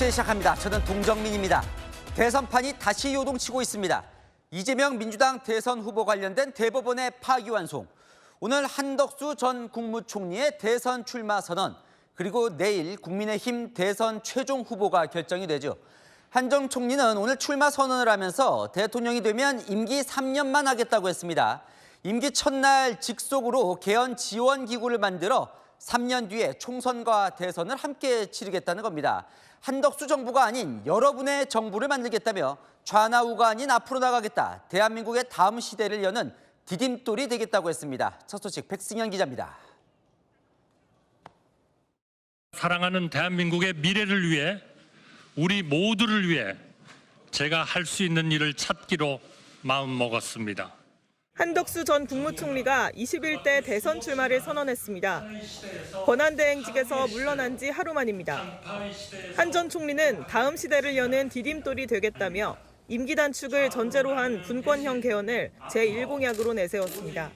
뉴스 시작합니다. 저는 동정민입니다. 대선판이 다시 요동치고 있습니다. 이재명 민주당 대선 후보 관련된 대법원의 파기환송. 오늘 한덕수 전 국무총리의 대선 출마 선언, 그리고 내일 국민의힘 대선 최종 후보가 결정이 되죠. 한 전 총리는 오늘 출마 선언을 하면서 대통령이 되면 임기 3년만 하겠다고 했습니다. 임기 첫날 직속으로 개헌 지원 기구를 만들어 3년 뒤에 총선과 대선을 함께 치르겠다는 겁니다. 한덕수 정부가 아닌 여러분의 정부를 만들겠다며 좌나우가 아닌 앞으로 나가겠다. 대한민국의 다음 시대를 여는 디딤돌이 되겠다고 했습니다. 첫 소식 백승현 기자입니다. 사랑하는 대한민국의 미래를 위해, 우리 모두를 위해 제가 할 수 있는 일을 찾기로 마음먹었습니다. 한덕수 전 국무총리가 21대 대선 출마를 선언했습니다. 권한대행직에서 물러난 지 하루 만입니다. 한 전 총리는 다음 시대를 여는 디딤돌이 되겠다며 임기 단축을 전제로 한 분권형 개헌을 제1공약으로 내세웠습니다.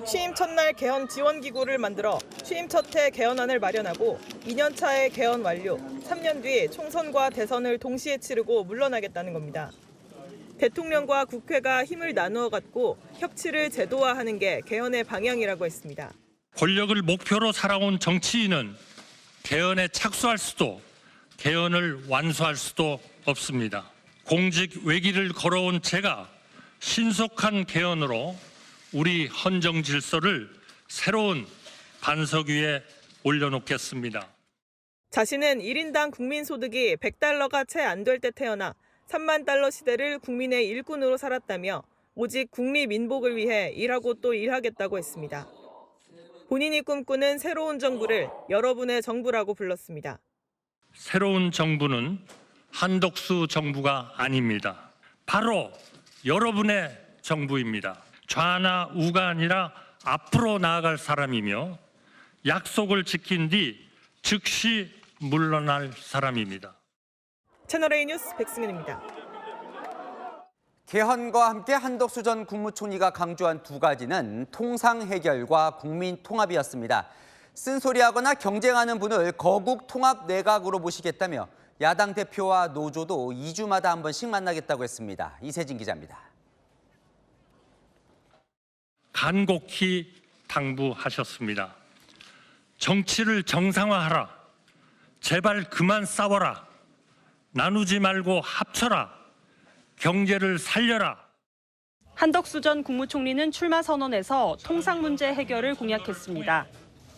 취임 첫날 개헌 지원 기구를 만들어 취임 첫해 개헌안을 마련하고 2년 차에 개헌 완료, 3년 뒤 총선과 대선을 동시에 치르고 물러나겠다는 겁니다. 대통령과 국회가 힘을 나누어 갖고 협치를 제도화하는 게 개헌의 방향이라고 했습니다. 권력을 목표로 살아온 정치인은 개헌에 착수할 수도 개헌을 완수할 수도 없습니다. 공직 외길을 걸어온 제가 신속한 개헌으로 우리 헌정 질서를 새로운 반석 위에 올려놓겠습니다. 자신은 1인당 국민소득이 100달러가 채 안 될 때 태어나 3만 달러 시대를 국민의 일꾼으로 살았다며 오직 국리민복을 위해 일하고 또 일하겠다고 했습니다. 본인이 꿈꾸는 새로운 정부를 여러분의 정부라고 불렀습니다. 새로운 정부는 한덕수 정부가 아닙니다. 바로 여러분의 정부입니다. 좌나 우가 아니라 앞으로 나아갈 사람이며 약속을 지킨 뒤 즉시 물러날 사람입니다. 채널A 뉴스 백승현입니다. 개헌과 함께 한덕수 전 국무총리가 강조한 두 가지는 통상 해결과 국민 통합이었습니다. 쓴소리하거나 경쟁하는 분을 거국 통합 내각으로 모시겠다며 야당 대표와 노조도 2주마다 한 번씩 만나겠다고 했습니다. 이세진 기자입니다. 간곡히 당부하셨습니다. 정치를 정상화하라. 제발 그만 싸워라. 나누지 말고 합쳐라. 경제를 살려라. 한덕수 전 국무총리는 출마 선언에서 통상 문제 해결을 공약했습니다.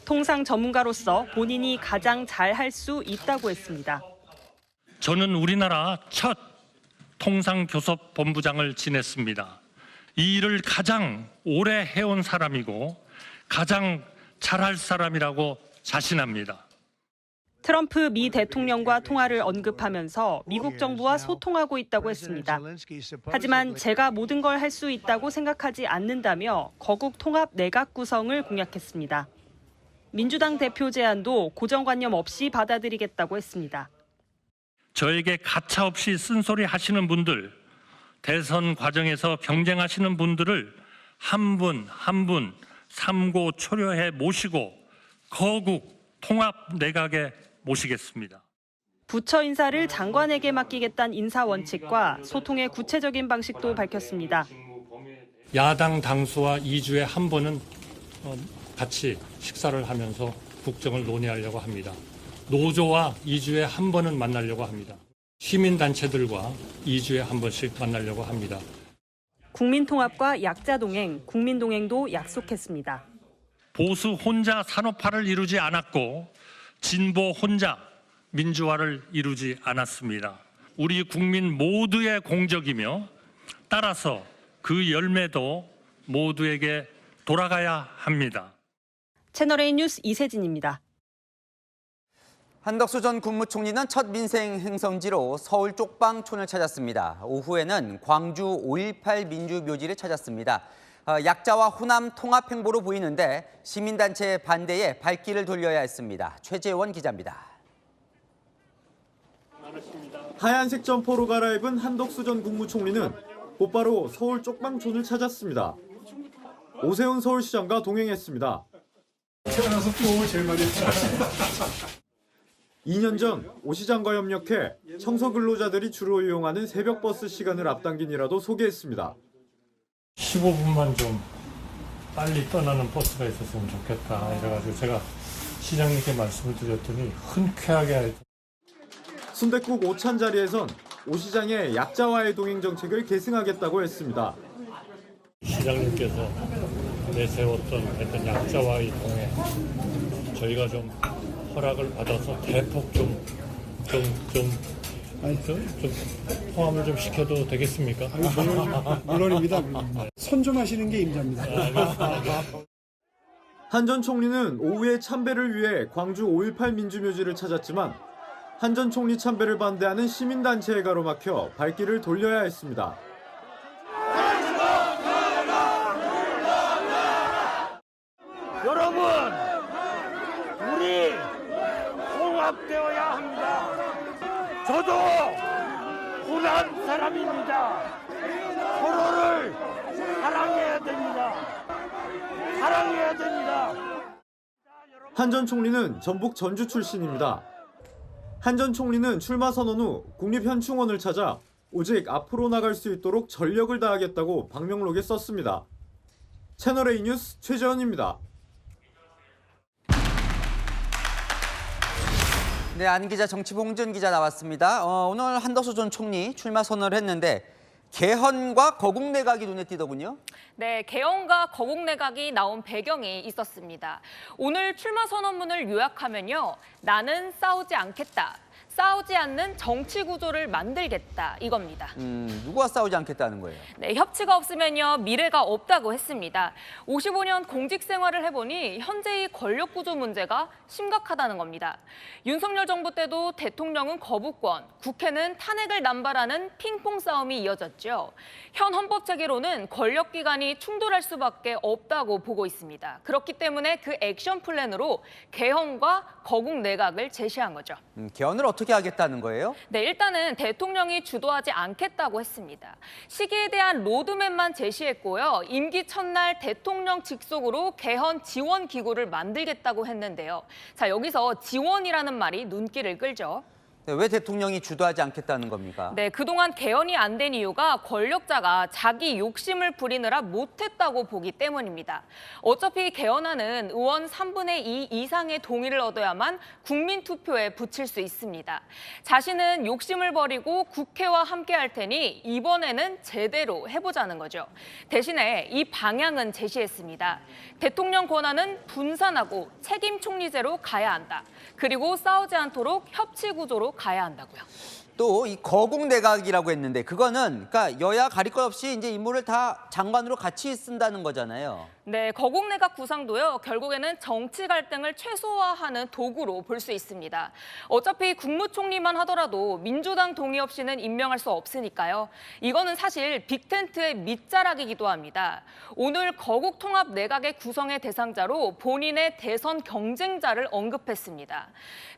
통상 전문가로서 본인이 가장 잘할 수 있다고 했습니다. 저는 우리나라 첫 통상교섭본부장을 지냈습니다. 이 일을 가장 오래 해온 사람이고 가장 잘할 사람이라고 자신합니다. 트럼프 미 대통령과 통화를 언급하면서 미국 정부와 소통하고 있다고 했습니다. 하지만 제가 모든 걸 할 수 있다고 생각하지 않는다며 거국 통합 내각 구성을 공약했습니다. 민주당 대표 제안도 고정관념 없이 받아들이겠다고 했습니다. 저에게 가차없이 쓴소리 하시는 분들, 대선 과정에서 경쟁하시는 분들을 한 분 한 분 삼고 초려해 모시고 거국 통합 내각에 모시겠습니다. 부처 인사를 장관에게 맡기겠다는 인사 원칙과 소통의 구체적인 방식도 밝혔습니다. 야당 당수와 2주에 한 번은 같이 식사를 하면서 국정을 논의하려고 합니다. 노조와 2주에 한 번은 만나려고 합니다. 시민단체들과 2주에 한 번씩 만나려고 합니다. 국민통합과 약자동행, 국민동행도 약속했습니다. 보수 혼자 산업화를 이루지 않았고 진보 혼자 민주화를 이루지 않았습니다. 우리 국민 모두의 공적이며 따라서 그 열매도 모두에게 돌아가야 합니다. 채널A 뉴스 이세진입니다. 한덕수 전 국무총리는 첫 민생 행성지로 서울 쪽방촌을 찾았습니다. 오후에는 광주 5.18 민주묘지를 찾았습니다. 약자와 호남 통합 행보로 보이는데 시민단체 반대에 발길을 돌려야 했습니다. 최재원 기자입니다. 하얀색 점퍼로 갈아입은 한덕수 전 국무총리는 곧바로 서울 쪽방촌을 찾았습니다. 오세훈 서울시장과 동행했습니다. 태어나서 또 제일 많이 했습니다. 2년 전 오 시장과 협력해 청소 근로자들이 주로 이용하는 새벽 버스 시간을 앞당긴 일화도 소개했습니다. 15분만 좀 빨리 떠나는 버스가 있었으면 좋겠다 이래가지고 제가 시장님께 말씀을 드렸더니 흔쾌하게 순댓국 오찬 자리에선 오 시장의 약자와의 동행 정책을 계승하겠다고 했습니다. 시장님께서 내세웠던 어떤 약자와의 동행 저희가 좀 허락을 받아서 대폭 좀 포함을 좀 시켜도 되겠습니까? 물론입니다. 손 좀 하시는 게 임자입니다. 한 전 총리는 오후에 참배를 위해 광주 5.18 민주묘지를 찾았지만 한 전 총리 참배를 반대하는 시민단체에 가로막혀 발길을 돌려야 했습니다. 여러분, 우리 통합되어야 합니다. 저도 호남 사람입니다. 서로를 사랑해야 됩니다. 사랑해야 됩니다. 한 전 총리는 전북 전주 출신입니다. 한 전 총리는 출마 선언 후 국립현충원을 찾아 오직 앞으로 나갈 수 있도록 전력을 다하겠다고 방명록에 썼습니다. 채널A 뉴스 최재원입니다. 네, 안 기자, 정치봉준 기자 나왔습니다. 오늘 한덕수 전 총리 출마 선언을 했는데 개헌과 거국 내각이 눈에 띄더군요. 네, 개헌과 거국 내각이 나온 배경이 있었습니다. 오늘 출마 선언문을 요약하면요. 나는 싸우지 않겠다. 싸우지 않는 정치 구조를 만들겠다 이겁니다. 누구와 싸우지 않겠다는 거예요? 네, 협치가 없으면요 미래가 없다고 했습니다. 55년 공직 생활을 해보니 현재의 권력 구조 문제가 심각하다는 겁니다. 윤석열 정부 때도 대통령은 거부권, 국회는 탄핵을 남발하는 핑퐁 싸움이 이어졌죠. 현 헌법 체계로는 권력 기관이 충돌할 수밖에 없다고 보고 있습니다. 그렇기 때문에 그 액션 플랜으로 개헌과 거국 내각을 제시한 거죠. 개헌을 어떻게 하겠다는 거예요? 네, 일단은 대통령이 주도하지 않겠다고 했습니다. 시기에 대한 로드맵만 제시했고요. 임기 첫날 대통령 직속으로 개헌 지원 기구를 만들겠다고 했는데요. 자, 여기서 지원이라는 말이 눈길을 끌죠. 네, 왜 대통령이 주도하지 않겠다는 겁니까? 네, 그동안 개헌이 안 된 이유가 권력자가 자기 욕심을 부리느라 못했다고 보기 때문입니다. 어차피 개헌안은 의원 3분의 2 이상의 동의를 얻어야만 국민투표에 붙일 수 있습니다. 자신은 욕심을 버리고 국회와 함께 할 테니 이번에는 제대로 해보자는 거죠. 대신에 이 방향은 제시했습니다. 대통령 권한은 분산하고 책임 총리제로 가야 한다. 그리고 싸우지 않도록 협치 구조로 가야 한다고요. 또 이 거국 내각이라고 했는데 그거는 그러니까 여야 가릴 것 없이 이제 인물을 다 장관으로 같이 쓴다는 거잖아요. 네, 거국 내각 구상도요. 결국에는 정치 갈등을 최소화하는 도구로 볼 수 있습니다. 어차피 국무총리만 하더라도 민주당 동의 없이는 임명할 수 없으니까요. 이거는 사실 빅텐트의 밑자락이기도 합니다. 오늘 거국 통합 내각의 구성의 대상자로 본인의 대선 경쟁자를 언급했습니다.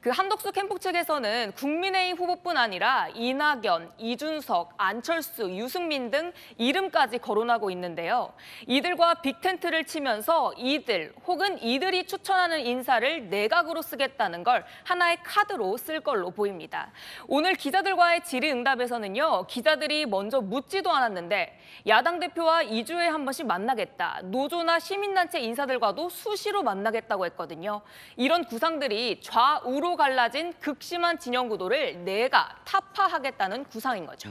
그 한덕수 캠프 측에서는 국민의힘 후보뿐 아니라 이낙연, 이준석, 안철수, 유승민 등 이름까지 거론하고 있는데요. 이들과 빅텐트를 치면서 이들 혹은 이들이 추천하는 인사를 내각으로 쓰겠다는 걸 하나의 카드로 쓸 걸로 보입니다. 오늘 기자들과의 질의응답에서는요. 기자들이 먼저 묻지도 않았는데 야당 대표와 2주에 한 번씩 만나겠다. 노조나 시민단체 인사들과도 수시로 만나겠다고 했거든요. 이런 구상들이 좌우로 갈라진 극심한 진영 구도를 내가 타파하겠다는 구상인 거죠.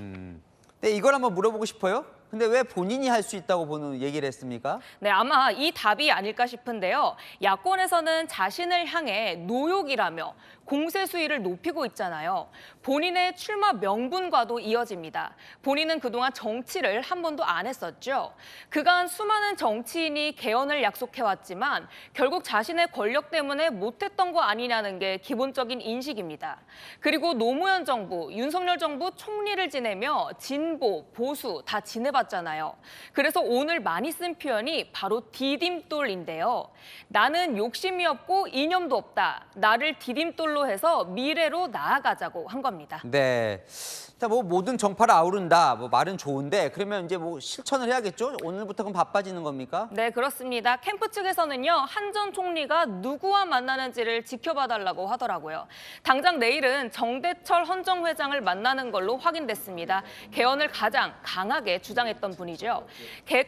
네, 이걸 한번 물어보고 싶어요. 근데 왜 본인이 할 수 있다고 보는 얘기를 했습니까? 네, 아마 이 답이 아닐까 싶은데요. 야권에서는 자신을 향해 노욕이라며 공세 수위를 높이고 있잖아요. 본인의 출마 명분과도 이어집니다. 본인은 그동안 정치를 한 번도 안 했었죠. 그간 수많은 정치인이 개헌을 약속해왔지만 결국 자신의 권력 때문에 못했던 거 아니냐는 게 기본적인 인식입니다. 그리고 노무현 정부, 윤석열 정부 총리를 지내며 진보, 보수 다 지내봤 지켜봤잖아요. 그래서 오늘 많이 쓴 표현이 바로 디딤돌인데요. 나는 욕심이 없고 이념도 없다. 나를 디딤돌로 해서 미래로 나아가자고 한 겁니다. 네. 일단 뭐 모든 정파를 아우른다. 뭐 말은 좋은데 그러면 이제 뭐 실천을 해야겠죠? 오늘부터 그럼 바빠지는 겁니까? 네, 그렇습니다. 캠프 측에서는요, 한 전 총리가 누구와 만나는지를 지켜봐달라고 하더라고요. 당장 내일은 정대철 헌정회장을 만나는 걸로 확인됐습니다. 개헌을 가장 강하게 주장했던 분이죠.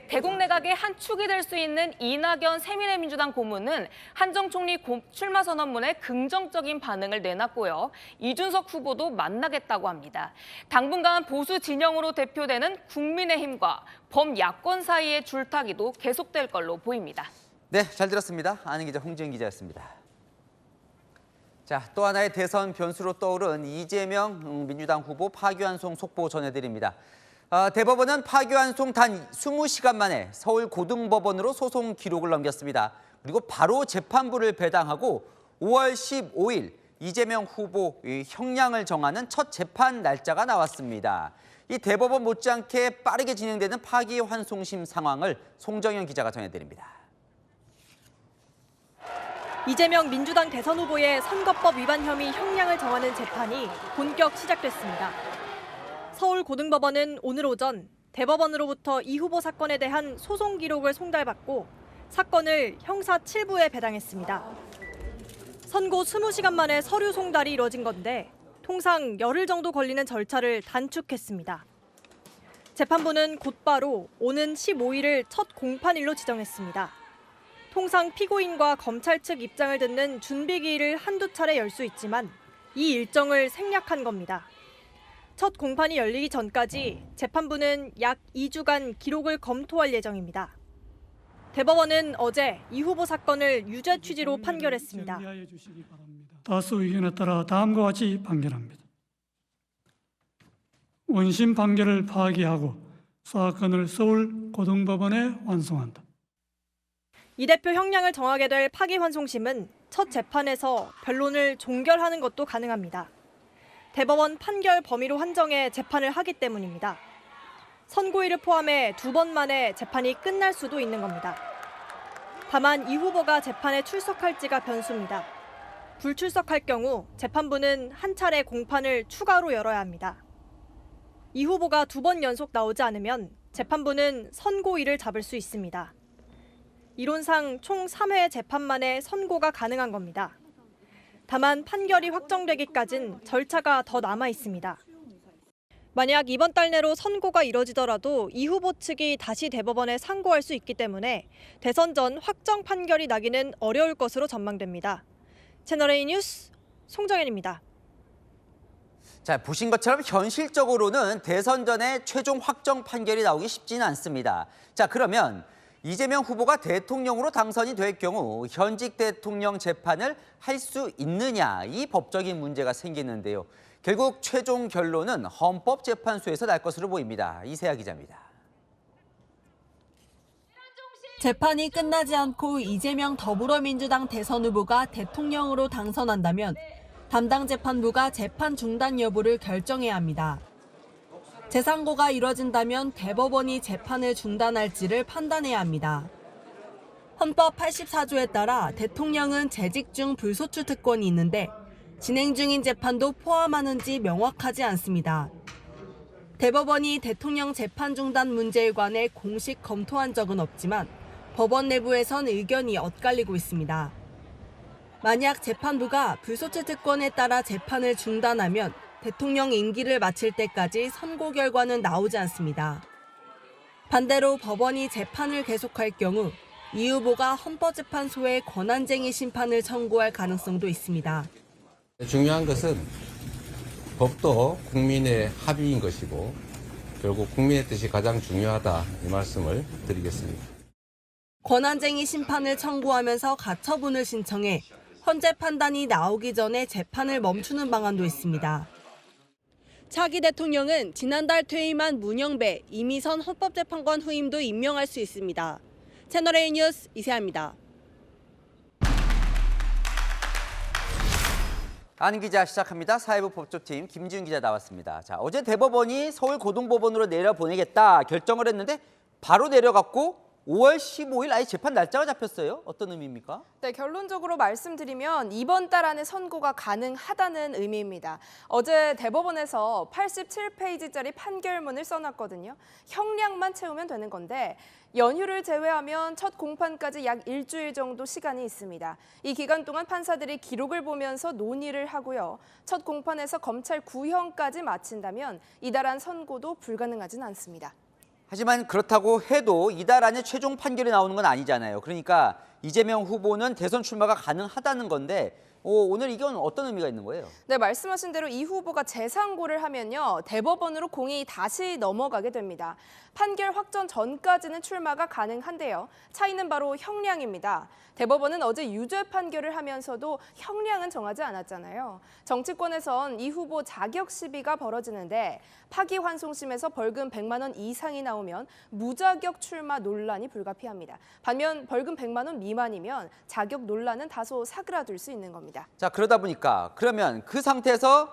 대국 내각의 한 축이 될 수 있는 이낙연 새미래민주당 고문은 한정 총리 출마 선언문에 긍정적인 반응을 내놨고요. 이준석 후보도 만나겠다고 합니다. 당분간 보수 진영으로 대표되는 국민의힘과 범야권 사이의 줄타기도 계속될 걸로 보입니다. 네, 잘 들었습니다. 아는 기자 홍지은 기자였습니다. 자, 또 하나의 대선 변수로 떠오른 이재명 민주당 후보 파기환송 속보 전해드립니다. 대법원은 파기환송 단 20시간 만에 서울 고등법원으로 소송 기록을 넘겼습니다. 그리고 바로 재판부를 배당하고 5월 15일 이재명 후보 형량을 정하는 첫 재판 날짜가 나왔습니다. 이 대법원 못지않게 빠르게 진행되는 파기환송심 상황을 송정현 기자가 전해드립니다. 이재명 민주당 대선 후보의 선거법 위반 혐의 형량을 정하는 재판이 본격 시작됐습니다. 서울 고등법원은 오늘 오전 대법원으로부터 이 후보 사건에 대한 소송 기록을 송달받고 사건을 형사 7부에 배당했습니다. 선고 20시간 만에 서류 송달이 이뤄진 건데 통상 열흘 정도 걸리는 절차를 단축했습니다. 재판부는 곧바로 오는 15일을 첫 공판일로 지정했습니다. 통상 피고인과 검찰 측 입장을 듣는 준비기일을 한두 차례 열 수 있지만 이 일정을 생략한 겁니다. 첫 공판이 열리기 전까지 재판부는 약 2주간 기록을 검토할 예정입니다. 대법원은 어제 이 후보 사건을 유죄 취지로 판결했습니다. 다수 의견에 따라 다음과 같이 판결합니다. 원심 판결을 파기하고 사건을 서울 고등법원에 완송한다. 이 대표 형량을 정하게 될 파기환송심은 첫 재판에서 변론을 종결하는 것도 가능합니다. 대법원 판결 범위로 한정해 재판을 하기 때문입니다. 선고일을 포함해 2번 만에 재판이 끝날 수도 있는 겁니다. 다만 이 후보가 재판에 출석할지가 변수입니다. 불출석할 경우 재판부는 한 차례 공판을 추가로 열어야 합니다. 이 후보가 2번 연속 나오지 않으면 재판부는 선고일을 잡을 수 있습니다. 이론상 총 3회 재판 만에 선고가 가능한 겁니다. 다만 판결이 확정되기까진 절차가 더 남아 있습니다. 만약 이번 달 내로 선고가 이뤄지더라도 이 후보 측이 다시 대법원에 상고할 수 있기 때문에 대선 전 확정 판결이 나기는 어려울 것으로 전망됩니다. 채널A 뉴스 송정현입니다. 자, 보신 것처럼 현실적으로는 대선 전에 최종 확정 판결이 나오기 쉽지는 않습니다. 자, 그러면 이재명 후보가 대통령으로 당선이 될 경우 현직 대통령 재판을 할 수 있느냐, 이 법적인 문제가 생기는데요. 결국 최종 결론은 헌법재판소에서 날 것으로 보입니다. 이세아 기자입니다. 재판이 끝나지 않고 이재명 더불어민주당 대선 후보가 대통령으로 당선한다면 담당 재판부가 재판 중단 여부를 결정해야 합니다. 재상고가 이뤄진다면 대법원이 재판을 중단할지를 판단해야 합니다. 헌법 84조에 따라 대통령은 재직 중 불소추 특권이 있는데 진행 중인 재판도 포함하는지 명확하지 않습니다. 대법원이 대통령 재판 중단 문제에 관해 공식 검토한 적은 없지만 법원 내부에선 의견이 엇갈리고 있습니다. 만약 재판부가 불소추 특권에 따라 재판을 중단하면 대통령 임기를 마칠 때까지 선고 결과는 나오지 않습니다. 반대로 법원이 재판을 계속할 경우 이 후보가 헌법재판소에 권한쟁의 심판을 청구할 가능성도 있습니다. 중요한 것은 법도 국민의 합의인 것이고 결국 국민의 뜻이 가장 중요하다, 이 말씀을 드리겠습니다. 권한쟁의 심판을 청구하면서 가처분을 신청해 헌재 판단이 나오기 전에 재판을 멈추는 방안도 있습니다. 차기 대통령은 지난달 퇴임한 문영배, 이미선 헌법재판관 후임도 임명할 수 있습니다. 채널A 뉴스 이세아입니다. 아는 기자 시작합니다. 사회부 법조팀 김지윤 기자 나왔습니다. 자, 어제 대법원이 서울고등법원으로 내려보내겠다 결정을 했는데 바로 내려갔고 5월 15일 아예 재판 날짜가 잡혔어요. 어떤 의미입니까? 네, 결론적으로 말씀드리면 이번 달 안에 선고가 가능하다는 의미입니다. 어제 대법원에서 87페이지짜리 판결문을 써놨거든요. 형량만 채우면 되는 건데 연휴를 제외하면 첫 공판까지 약 일주일 정도 시간이 있습니다. 이 기간 동안 판사들이 기록을 보면서 논의를 하고요. 첫 공판에서 검찰 구형까지 마친다면 이달 안 선고도 불가능하진 않습니다. 하지만 그렇다고 해도 이달 안에 최종 판결이 나오는 건 아니잖아요. 그러니까 이재명 후보는 대선 출마가 가능하다는 건데 오늘 이건 어떤 의미가 있는 거예요? 네, 말씀하신 대로 이 후보가 재상고를 하면요. 대법원으로 공이 다시 넘어가게 됩니다. 판결 확정 전까지는 출마가 가능한데요. 차이는 바로 형량입니다. 대법원은 어제 유죄 판결을 하면서도 형량은 정하지 않았잖아요. 정치권에선 이 후보 자격 시비가 벌어지는데 파기환송심에서 벌금 100만 원 이상이 나오면 무자격 출마 논란이 불가피합니다. 반면 벌금 100만 원 미만이면 자격 논란은 다소 사그라들 수 있는 겁니다. 자, 그러다 보니까 그러면 그 상태에서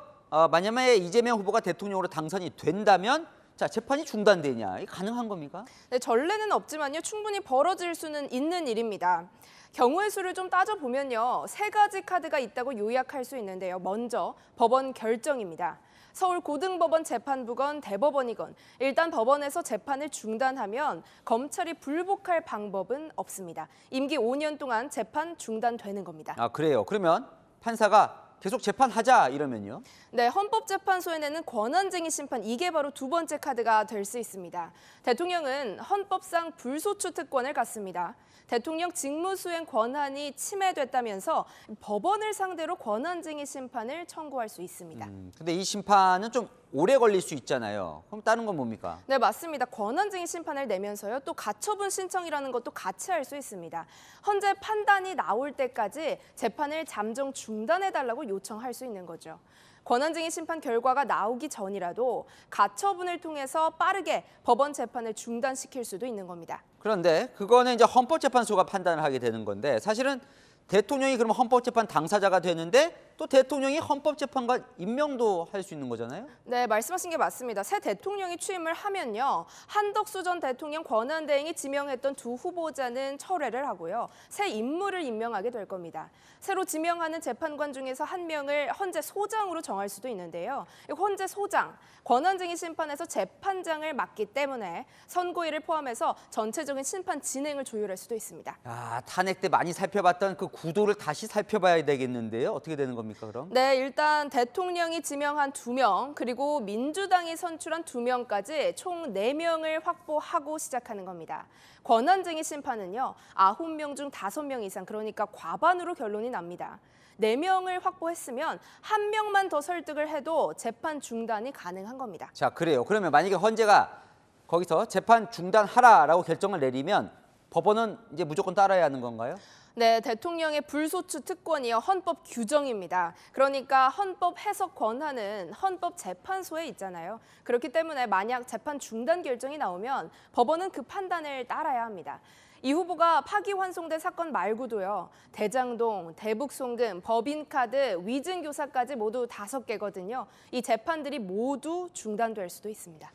만약에 이재명 후보가 대통령으로 당선이 된다면 자, 재판이 중단되냐? 이게 가능한 겁니까? 네, 전례는 없지만요. 충분히 벌어질 수는 있는 일입니다. 경우의 수를 좀 따져보면요. 3가지 카드가 있다고 요약할 수 있는데요. 먼저 법원 결정입니다. 서울고등법원 재판부건 대법원이건 일단 법원에서 재판을 중단하면 검찰이 불복할 방법은 없습니다. 임기 5년 동안 재판 중단되는 겁니다. 아, 그래요. 그러면 판사가 계속 재판하자 이러면요? 네, 헌법재판소에 내는 권한쟁의 심판, 이게 바로 두 번째 카드가 될 수 있습니다. 대통령은 헌법상 불소추 특권을 갖습니다. 대통령 직무수행 권한이 침해됐다면서 법원을 상대로 권한쟁의 심판을 청구할 수 있습니다. 근데 이 심판은 좀 오래 걸릴 수 있잖아요. 그럼 다른 건 뭡니까? 네, 맞습니다. 권한쟁의 심판을 내면서요. 또 가처분 신청이라는 것도 같이 할 수 있습니다. 헌재 판단이 나올 때까지 재판을 잠정 중단해달라고 요청할 수 있는 거죠. 권한쟁의 심판 결과가 나오기 전이라도 가처분을 통해서 빠르게 법원 재판을 중단시킬 수도 있는 겁니다. 그런데 그거는 이제 헌법재판소가 판단을 하게 되는 건데 사실은 대통령이 그러면 헌법재판 당사자가 되는데 또 대통령이 헌법재판관 임명도 할 수 있는 거잖아요? 네, 말씀하신 게 맞습니다. 새 대통령이 취임을 하면요. 한덕수 전 대통령 권한대행이 지명했던 두 후보자는 철회를 하고요. 새 인물을 임명하게 될 겁니다. 새로 지명하는 재판관 중에서 한 명을 헌재 소장으로 정할 수도 있는데요. 헌재 소장, 권한쟁의 심판에서 재판장을 맡기 때문에 선고일을 포함해서 전체적인 심판 진행을 조율할 수도 있습니다. 아, 탄핵 때 많이 살펴봤던 그 구도를 다시 살펴봐야 되겠는데요. 어떻게 되는 겁니까, 그럼? 네, 일단 대통령이 지명한 2명, 그리고 민주당이 선출한 2명까지 총 4명을 확보하고 시작하는 겁니다. 권한쟁의 심판은요, 9명 중 5명 이상, 그러니까 과반으로 결론이 납니다. 4명을 확보했으면 1명만 더 설득을 해도 재판 중단이 가능한 겁니다. 자, 그래요. 그러면 만약에 헌재가 거기서 재판 중단하라라고 결정을 내리면 법원은 이제 무조건 따라야 하는 건가요? 네, 대통령의 불소추 특권이요. 헌법 규정입니다. 그러니까 헌법 해석 권한은 헌법재판소에 있잖아요. 그렇기 때문에 만약 재판 중단 결정이 나오면 법원은 그 판단을 따라야 합니다. 이 후보가 파기환송된 사건 말고도요. 대장동, 대북송금, 법인카드, 위증교사까지 모두 5개거든요. 이 재판들이 모두 중단될 수도 있습니다.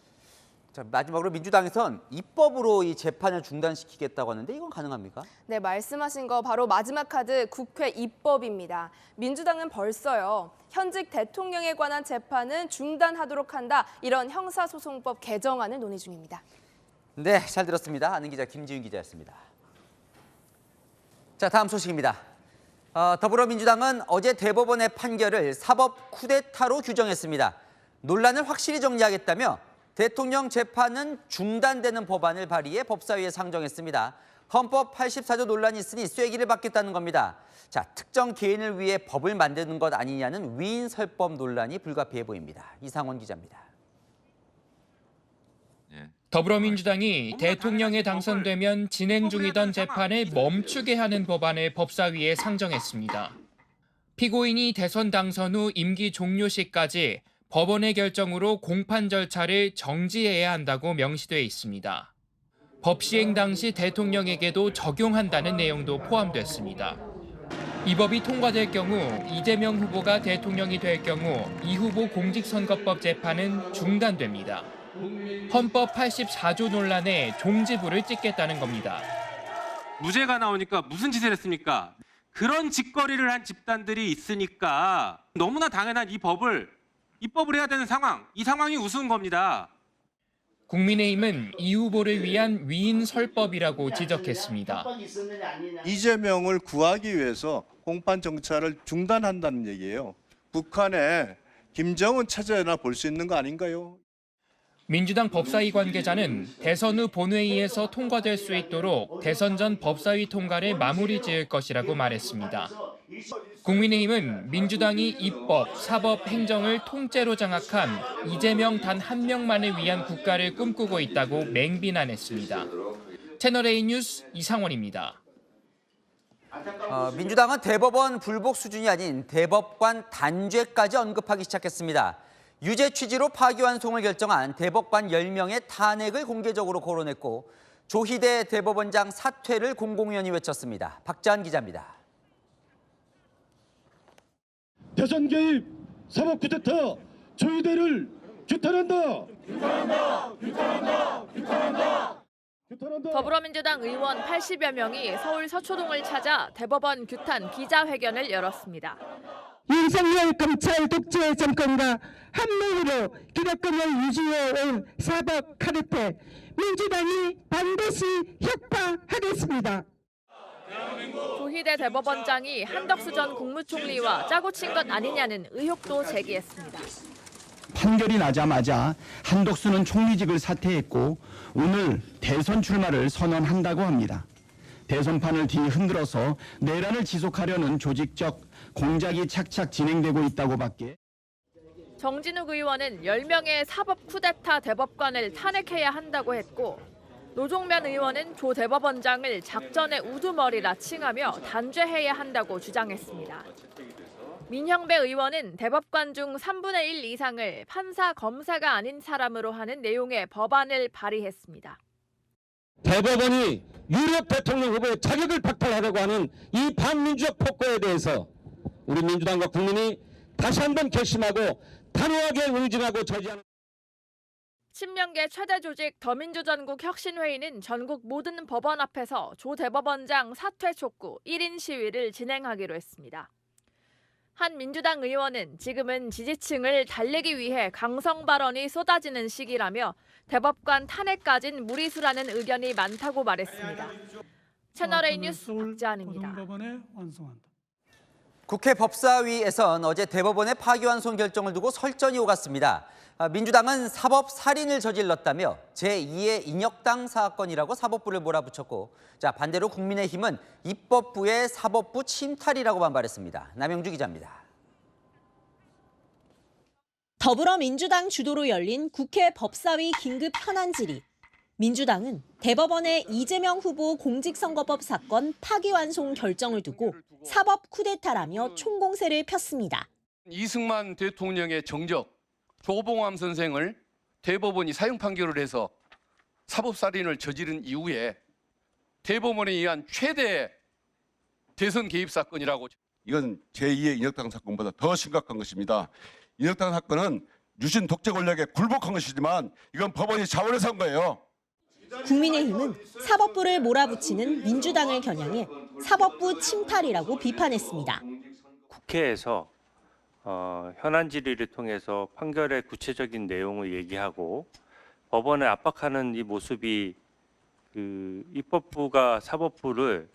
자, 마지막으로 민주당에선 입법으로 이 재판을 중단시키겠다고 하는데 이건 가능합니까? 네, 말씀하신 거 바로 마지막 카드 국회 입법입니다. 민주당은 벌써요. 현직 대통령에 관한 재판은 중단하도록 한다. 이런 형사소송법 개정안을 논의 중입니다. 네, 잘 들었습니다. 아는 기자 김지윤 기자였습니다. 자, 다음 소식입니다. 더불어민주당은 어제 대법원의 판결을 사법 쿠데타로 규정했습니다. 논란을 확실히 정리하겠다며 대통령 재판은 중단되는 법안을 발의해 법사위에 상정했습니다. 헌법 84조 논란이 있으니 쐐기를 받겠다는 겁니다. 자, 특정 개인을 위해 법을 만드는 것 아니냐는 위인설법 논란이 불가피해 보입니다. 이상원 기자입니다. 더불어민주당이 대통령에 당선되면 진행 중이던 재판을 멈추게 하는 법안을 법사위에 상정했습니다. 피고인이 대선 당선 후 임기 종료 시까지 법원의 결정으로 공판 절차를 정지해야 한다고 명시돼 있습니다. 법 시행 당시 대통령에게도 적용한다는 내용도 포함됐습니다. 이 법이 통과될 경우 이재명 후보가 대통령이 될 경우 이 후보 공직선거법 재판은 중단됩니다. 헌법 84조 논란에 종지부를 찍겠다는 겁니다. 무죄가 나오니까 무슨 짓을 했습니까? 그런 짓거리를 한 집단들이 있으니까 너무나 당연한 이 법을 입법을 해야 되는 상황, 이 상황이 우스운 겁니다. 국민의힘은 이 후보를 위한 위인 설법이라고 지적했습니다. 이재명을 구하기 위해서 공판 정찰을 중단한다는 얘기예요. 북한에 김정은 체제나 볼 수 있는 거 아닌가요? 민주당 법사위 관계자는 대선 후 본회의에서 통과될 수 있도록 대선 전 법사위 통과를 마무리 지을 것이라고 말했습니다. 국민의힘은 민주당이 입법, 사법, 행정을 통째로 장악한 이재명 단 한 명만을 위한 국가를 꿈꾸고 있다고 맹비난했습니다. 채널A 뉴스 이상원입니다. 민주당은 대법원 불복 수준이 아닌 대법관 단죄까지 언급하기 시작했습니다. 유죄 취지로 파기환송을 결정한 대법관 10명의 탄핵을 공개적으로 거론했고 조희대 대법원장 사퇴를 공공연히 외쳤습니다. 박지한 기자입니다. 대선 개입, 사법 쿠데타, 조희대를 규탄한다. 더불어민주당 의원 80여 명이 서울 서초동을 찾아 대법원 규탄 기자회견을 열었습니다. 윤석열 검찰 독재 정권과 한몸으로 기득권을 유지해온 사법 카르텔, 민주당이 반드시 혁파하겠습니다. 조희대 대법원장이 한덕수 전 국무총리와 짜고 친 것 아니냐는 의혹도 제기했습니다. 판결이 나자마자 한덕수는 총리직을 사퇴했고 오늘 대선 출마를 선언한다고 합니다. 대선판을 뒤흔들어서 내란을 지속하려는 조직적 공작이 착착 진행되고 있다고밖에. 정진욱 의원은 10명의 사법 쿠데타 대법관을 탄핵해야 한다고 했고 노종면 의원은 조 대법원장을 작전의 우두머리라 칭하며 단죄해야 한다고 주장했습니다. 민형배 의원은 대법관 중 3분의 1 이상을 판사, 검사가 아닌 사람으로 하는 내용의 법안을 발의했습니다. 대법원이 유력 대통령 후보의 자격을 박탈하려고 하는 이 반민주적 폭거에 대해서 우리 민주당과 국민이 다시 한번 결심하고 단호하게 응징하고 저지하는. 친명계 최대 조직 더민주전국 혁신회의는 전국 모든 법원 앞에서 조 대법원장 사퇴 촉구 1인 시위를 진행하기로 했습니다. 한 민주당 의원은 지금은 지지층을 달래기 위해 강성 발언이 쏟아지는 시기라며 대법관 탄핵까진 무리수라는 의견이 많다고 말했습니다. 채널A 뉴스 박지한입니다. 국회 법사위에선 어제 대법원의 파기환송 결정을 두고 설전이 오갔습니다. 민주당은 사법살인을 저질렀다며 제2의 인혁당 사건이라고 사법부를 몰아붙였고 반대로 국민의힘은 입법부의 사법부 침탈이라고 반발했습니다. 남영주 기자입니다. 더불어민주당 주도로 열린 국회 법사위 긴급 현안 질의. 민주당은 대법원의 이재명 후보 공직선거법 사건 파기환송 결정을 두고 사법 쿠데타라며 총공세를 폈습니다. 이승만 대통령의 정적, 조봉암 선생을 대법원이 사형 판결을 해서 사법살인을 저지른 이후에 대법원에 의한 최대 대선 개입 사건이라고. 이건 제2의 인혁당 사건보다 더 심각한 것입니다. 인혁당 사건은 유신 독재 권력에 굴복한 것이지만 이건 법원이 자원해서 한 거예요. 국민의힘은 사법부를 몰아붙이는 민주당을 겨냥해 사법부 침탈이라고 비판했습니다. 국회에서 현안 질의를 통해서 판결의 구체적인 내용을 얘기하고 법원을 압박하는 이 모습이 입법부가 사법부를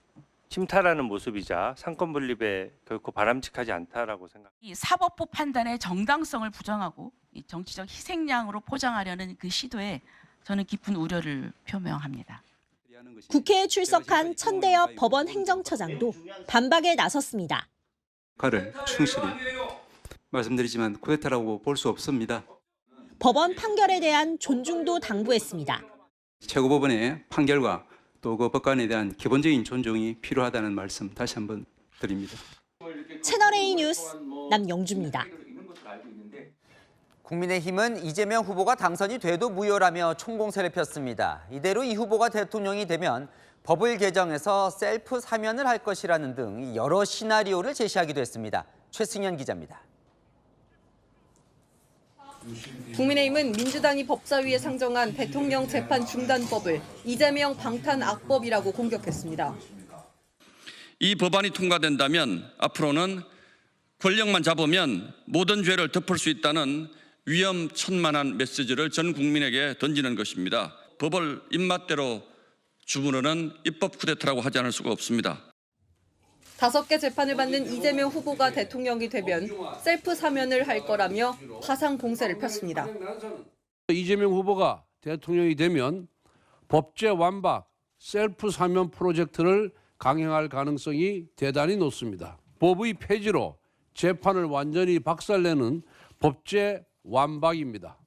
침탈하는 모습이자 상권 분립에 결코 바람직하지 않다라고 생각합니다. 이 사법부 판단의 정당성을 부정하고 이 정치적 희생양으로 포장하려는 그 시도에 저는 깊은 우려를 표명합니다. 국회에 출석한 천대엽 법원 행정처장도 반박에 나섰습니다. 역할을 충실히 말씀드리지만 쿠데타라고 볼 수 없습니다. 법원 판결에 대한 존중도 당부했습니다. 최고법원의 판결과 또 그 법관에 대한 기본적인 존중이 필요하다는 말씀 다시 한번 드립니다. 채널A 뉴스 남영주입니다. 국민의힘은 이재명 후보가 당선이 돼도 무효라며 총공세를 폈습니다. 이대로 이 후보가 대통령이 되면 법을 개정해서 셀프 사면을 할 것이라는 등 여러 시나리오를 제시하기도 했습니다. 최승현 기자입니다. 국민의힘은 민주당이 법사위에 상정한 대통령 재판 중단법을 이재명 방탄 악법이라고 공격했습니다. 이 법안이 통과된다면 앞으로는 권력만 잡으면 모든 죄를 덮을 수 있다는 위험천만한 메시지를 전 국민에게 던지는 것입니다. 법을 입맛대로 주무르는 입법 쿠데타라고 하지 않을 수가 없습니다. 5개 재판을 받는 이재명 후보가 대통령이 되면 셀프 사면을 할 거라며 파상 공세를 폈습니다. 이재명 후보가 대통령이 되면 법제 완박 셀프 사면 프로젝트를 강행할 가능성이 대단히 높습니다. 법의 폐지로 재판을 완전히 박살내는 법제 완박입니다.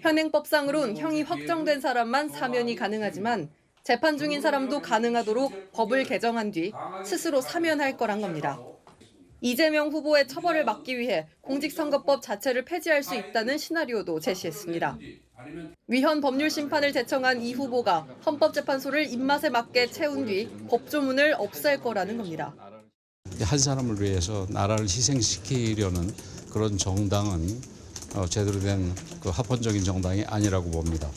현행법상으론 형이 확정된 사람만 사면이 가능하지만 재판 중인 사람도 가능하도록 법을 개정한 뒤 스스로 사면할 거란 겁니다. 이재명 후보의 처벌을 막기 위해 공직선거법 자체를 폐지할 수 있다는 시나리오도 제시했습니다. 위헌 법률 심판을 제청한 이 후보가 헌법재판소를 입맛에 맞게 채운 뒤 법조문을 없앨 거라는 겁니다. 한 사람을 위해서 나라를 희생시키려는 그런 정당은 제대로 된 그 합헌적인 정당이 아니라고 봅니다.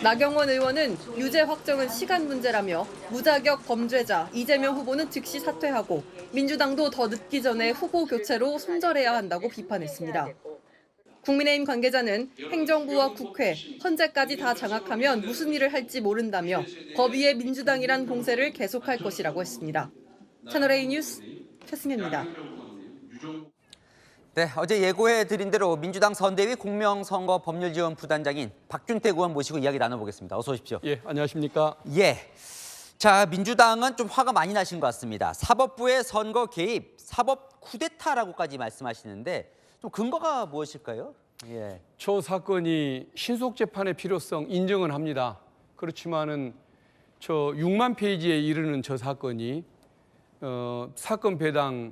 나경원 의원은 유죄 확정은 시간 문제라며 무자격 범죄자 이재명 후보는 즉시 사퇴하고 민주당도 더 늦기 전에 후보 교체로 손절해야 한다고 비판했습니다. 국민의힘 관계자는 행정부와 국회, 헌재까지 다 장악하면 무슨 일을 할지 모른다며 법위에 민주당이란 공세를 계속할 것이라고 했습니다. 채널A 뉴스 최승현입니다. 네, 어제 예고해드린 대로 민주당 선대위 공명선거 법률지원 부단장인 박준태 의원 모시고 이야기 나눠보겠습니다. 어서 오십시오. 예, 안녕하십니까? 예. 자, 민주당은 좀 화가 많이 나신 것 같습니다. 사법부의 선거 개입, 사법 쿠데타라고까지 말씀하시는데 좀 근거가 무엇일까요? 예. 저 사건이 신속 재판의 필요성 인정은 합니다. 그렇지만은 저 6만 페이지에 이르는 저 사건이 사건 배당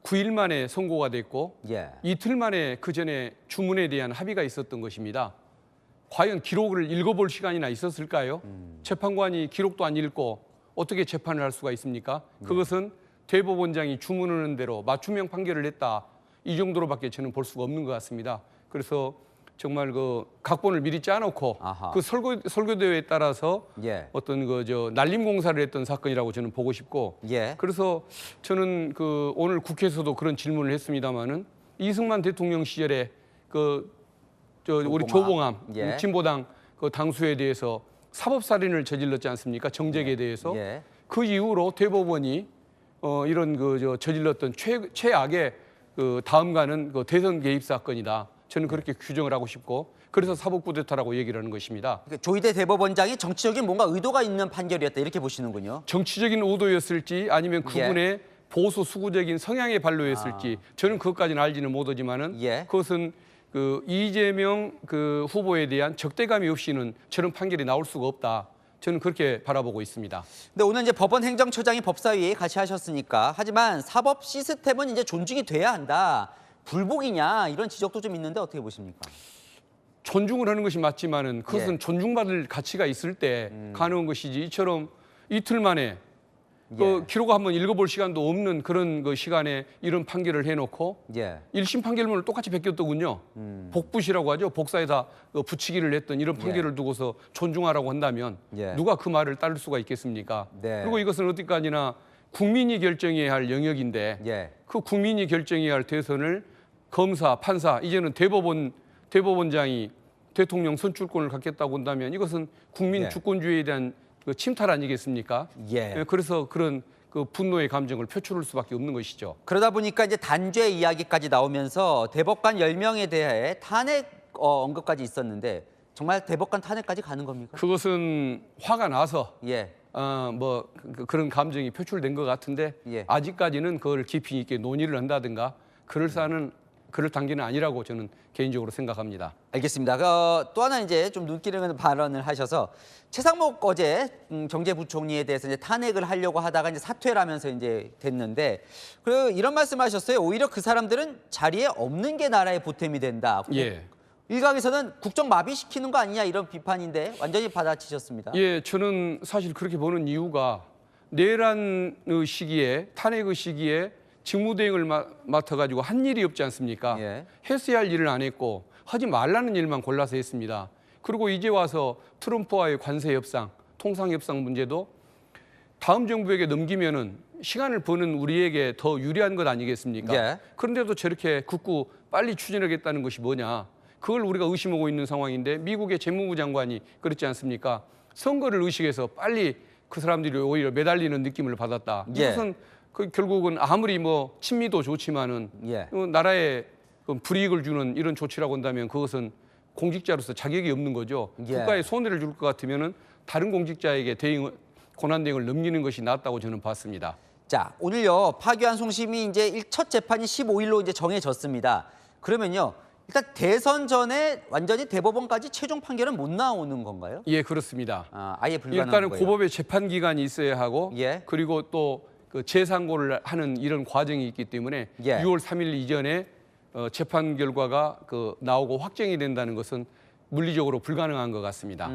9일 만에 선고가 됐고 이틀 만에 그 전에 주문에 대한 합의가 있었던 것입니다. 과연 기록을 읽어볼 시간이나 있었을까요? 재판관이 기록도 안 읽고 어떻게 재판을 할 수가 있습니까? 그것은 대법원장이 주문하는 대로 맞춤형 판결을 했다. 이 정도로밖에 저는 볼 수가 없는 것 같습니다. 그래서 정말 그 각본을 미리 짜놓고 그 설교대회에 따라서 어떤 그 날림 공사를 했던 사건이라고 저는 보고 싶고 그래서 저는 그 오늘 국회에서도 그런 질문을 했습니다마는 이승만 대통령 시절에 우리 조봉암 진보당 그 당수에 대해서 사법살인을 저질렀지 않습니까? 정쟁에 대해서 그 이후로 대법원이 이런 저질렀던 최악의 그 다음가는 그 대선 개입 사건이다. 저는 그렇게 규정을 하고 싶고 그래서 사법 쿠데타라고 얘기를 하는 것입니다. 그러니까 조희대 대법원장이 정치적인 뭔가 의도가 있는 판결이었다 이렇게 보시는군요. 정치적인 의도였을지 아니면 그분의 보수 수구적인 성향의 반로였을지 저는 그것까지는 알지는 못하지만은 그것은 그 이재명 그 후보에 대한 적대감이 없이는 저런 판결이 나올 수가 없다. 저는 그렇게 바라보고 있습니다. 근데 오늘 이제 법원 행정처장이 법사위에 같이 하셨으니까 하지만 사법 시스템은 이제 존중이 돼야 한다. 불복이냐 이런 지적도 좀 있는데 어떻게 보십니까? 존중을 하는 것이 맞지만은 그것은 존중받을 가치가 있을 때 가능한 것이지 이처럼 이틀 만에 그 기록 한번 읽어볼 시간도 없는 그런 그 시간에 이런 판결을 해놓고 1심 판결문을 똑같이 베꼈더군요. 복붙이라고 하죠. 복사에다 붙이기를 했던 이런 판결을 두고서 존중하라고 한다면 누가 그 말을 따를 수가 있겠습니까? 그리고 이것은 어디까지나 국민이 결정해야 할 영역인데 그 국민이 결정해야 할 대선을 검사, 판사, 이제는 대법원장이 대통령 선출권을 갖겠다고 한다면 이것은 국민 주권주의에 대한 그 침탈 아니겠습니까? 그래서 그런 그 분노의 감정을 표출할 수밖에 없는 것이죠. 그러다 보니까 이제 단죄 이야기까지 나오면서 대법관 10명에 대해 탄핵 언급까지 있었는데 정말 대법관 탄핵까지 가는 겁니까? 그것은 화가 나서 그런 감정이 표출된 것 같은데 아직까지는 그걸 깊이 있게 논의를 한다든가 그럴 단계는 아니라고 저는 개인적으로 생각합니다. 알겠습니다. 또 하나 이제 좀 눈길을 발언을 하셔서 최상목 어제 경제부총리에 대해서 이제 탄핵을 하려고 하다가 이제 사퇴를 하면서 이제 됐는데 이런 말씀하셨어요. 오히려 그 사람들은 자리에 없는 게 나라의 보탬이 된다. 일각에서는 국정 마비시키는 거 아니냐 이런 비판인데 완전히 받아치셨습니다. 예, 저는 사실 그렇게 보는 이유가 내란의 시기에 탄핵의 시기에 직무대행을 맡아가지고 한 일이 없지 않습니까? 예. 했어야 할 일을 안 했고 하지 말라는 일만 골라서 했습니다. 그리고 이제 와서 트럼프와의 관세 협상, 통상 협상 문제도 다음 정부에게 넘기면은 시간을 버는 우리에게 더 유리한 것 아니겠습니까? 예. 그런데도 저렇게 굳고 빨리 추진하겠다는 것이 뭐냐? 그걸 우리가 의심하고 있는 상황인데 미국의 재무부 장관이 그렇지 않습니까? 선거를 의식해서 빨리 그 사람들이 오히려 매달리는 느낌을 받았다. 예. 이것은 결국은 아무리 뭐 친미도 좋지만은 예. 나라에 불이익을 주는 이런 조치라고 한다면 그것은 공직자로서 자격이 없는 거죠. 예. 국가에 손해를 줄 것 같으면은 다른 공직자에게 권한 대행을 넘기는 것이 낫다고 저는 봤습니다. 자, 오늘요 파기환송심이 이제 첫 재판이 15일로 이제 정해졌습니다. 그러면요 일단 대선 전에 완전히 대법원까지 최종 판결은 못 나오는 건가요? 예, 그렇습니다. 아예 불가능한 일단은 거예요. 고법의 재판 기간이 있어야 하고 예. 그리고 또 그 재상고를 하는 이런 과정이 있기 때문에 예. 6월 3일 이전에 재판 결과가 나오고 확정이 된다는 것은 물리적으로 불가능한 것 같습니다.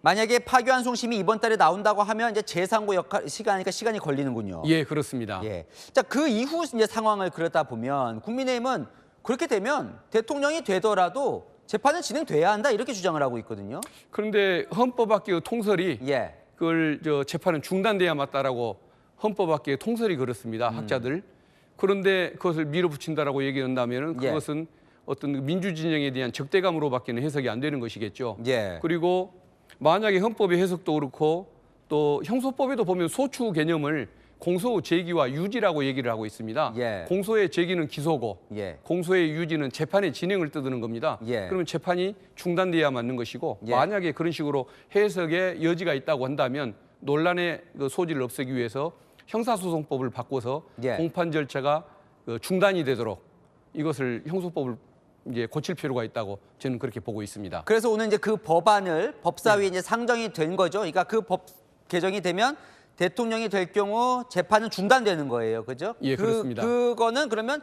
만약에 파기환송심이 이번 달에 나온다고 하면 이제 재상고 시간이 걸리는군요. 예, 그렇습니다. 예. 자, 그 이후 이제 상황을 그렸다 보면 국민의힘은 그렇게 되면 대통령이 되더라도 재판은 진행돼야 한다 이렇게 주장을 하고 있거든요. 그런데 헌법학계의 통설이 예. 그걸 재판은 중단돼야 맞다라고 헌법학계의 통설이 그렇습니다. 학자들. 그런데 그것을 밀어붙인다라고 얘기한다면은 예. 그것은 어떤 민주진영에 대한 적대감으로밖에는 해석이 안 되는 것이겠죠. 예. 그리고 만약에 헌법의 해석도 그렇고 또 형소법에도 보면 소추 개념을 공소 제기와 유지라고 얘기를 하고 있습니다. 예. 공소의 제기는 기소고 예. 공소의 유지는 재판의 진행을 떠드는 겁니다. 예. 그러면 재판이 중단돼야 맞는 것이고 예. 만약에 그런 식으로 해석의 여지가 있다고 한다면 논란의 소지를 없애기 위해서 형사소송법을 바꿔서 예. 공판 절차가 중단이 되도록 이것을 형소법을 이제 고칠 필요가 있다고 저는 그렇게 보고 있습니다. 그래서 오늘 이제 그 법안을 법사위에 이제 상정이 된 거죠. 그러니까 그 법 개정이 되면 대통령이 될 경우 재판은 중단되는 거예요. 그죠? 예, 그렇습니다. 그거는 그러면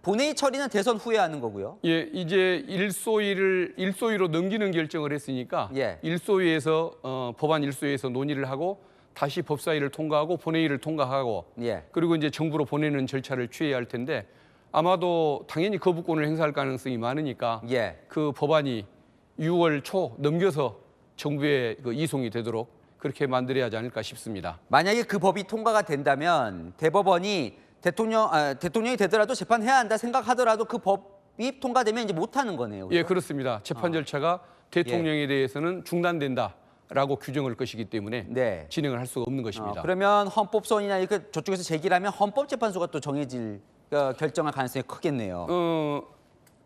본회의 처리는 대선 후에 하는 거고요. 예, 이제 일소위로 넘기는 결정을 했으니까 예. 일소위에서 법안 일소위에서 논의를 하고 다시 법사위를 통과하고 본회의를 통과하고 예. 그리고 이제 정부로 보내는 절차를 취해야 할 텐데 아마도 당연히 거부권을 행사할 가능성이 많으니까 예. 그 법안이 6월 초 넘겨서 정부에 이송이 되도록 그렇게 만들어야 하지 않을까 싶습니다. 만약에 그 법이 통과가 된다면 대법원이 대통령이 되더라도 재판해야 한다 생각하더라도 그 법이 통과되면 이제 못 하는 거네요. 그렇죠? 예, 그렇습니다. 재판 절차가 대통령에 대해서는 중단된다라고 규정할 것이기 때문에 네. 진행을 할 수가 없는 것입니다. 그러면 헌법소원이나 이렇게 저쪽에서 제기를 하면 헌법재판소가 또 결정할 가능성이 크겠네요.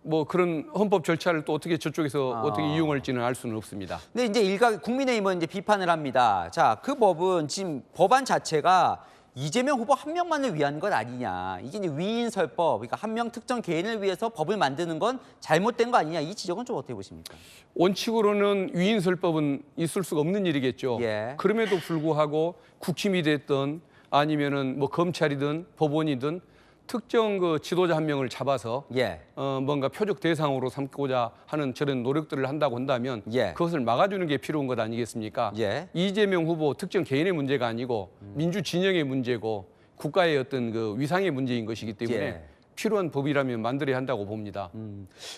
뭐 그런 헌법 절차를 또 어떻게 저쪽에서 어떻게 이용할지는 알 수는 없습니다. 근데 이제 국민의힘은 이제 비판을 합니다. 자, 그 법은 지금 법안 자체가 이재명 후보 한 명만을 위한 것 아니냐. 이게 이제 위인설법, 그러니까 한 명 특정 개인을 위해서 법을 만드는 건 잘못된 거 아니냐. 이 지적은 좀 어떻게 보십니까? 원칙으로는 위인설법은 있을 수가 없는 일이겠죠. 예. 그럼에도 불구하고 국힘이 됐든 아니면은 뭐 검찰이든 법원이든 특정 지도자 한 명을 잡아서 예. 뭔가 표적 대상으로 삼고자 하는 저런 노력들을 한다고 한다면 예. 그것을 막아주는 게 필요한 것 아니겠습니까? 예. 이재명 후보 특정 개인의 문제가 아니고 민주 진영의 문제고 국가의 어떤 위상의 문제인 것이기 때문에 예. 필요한 법이라면 만들어야 한다고 봅니다.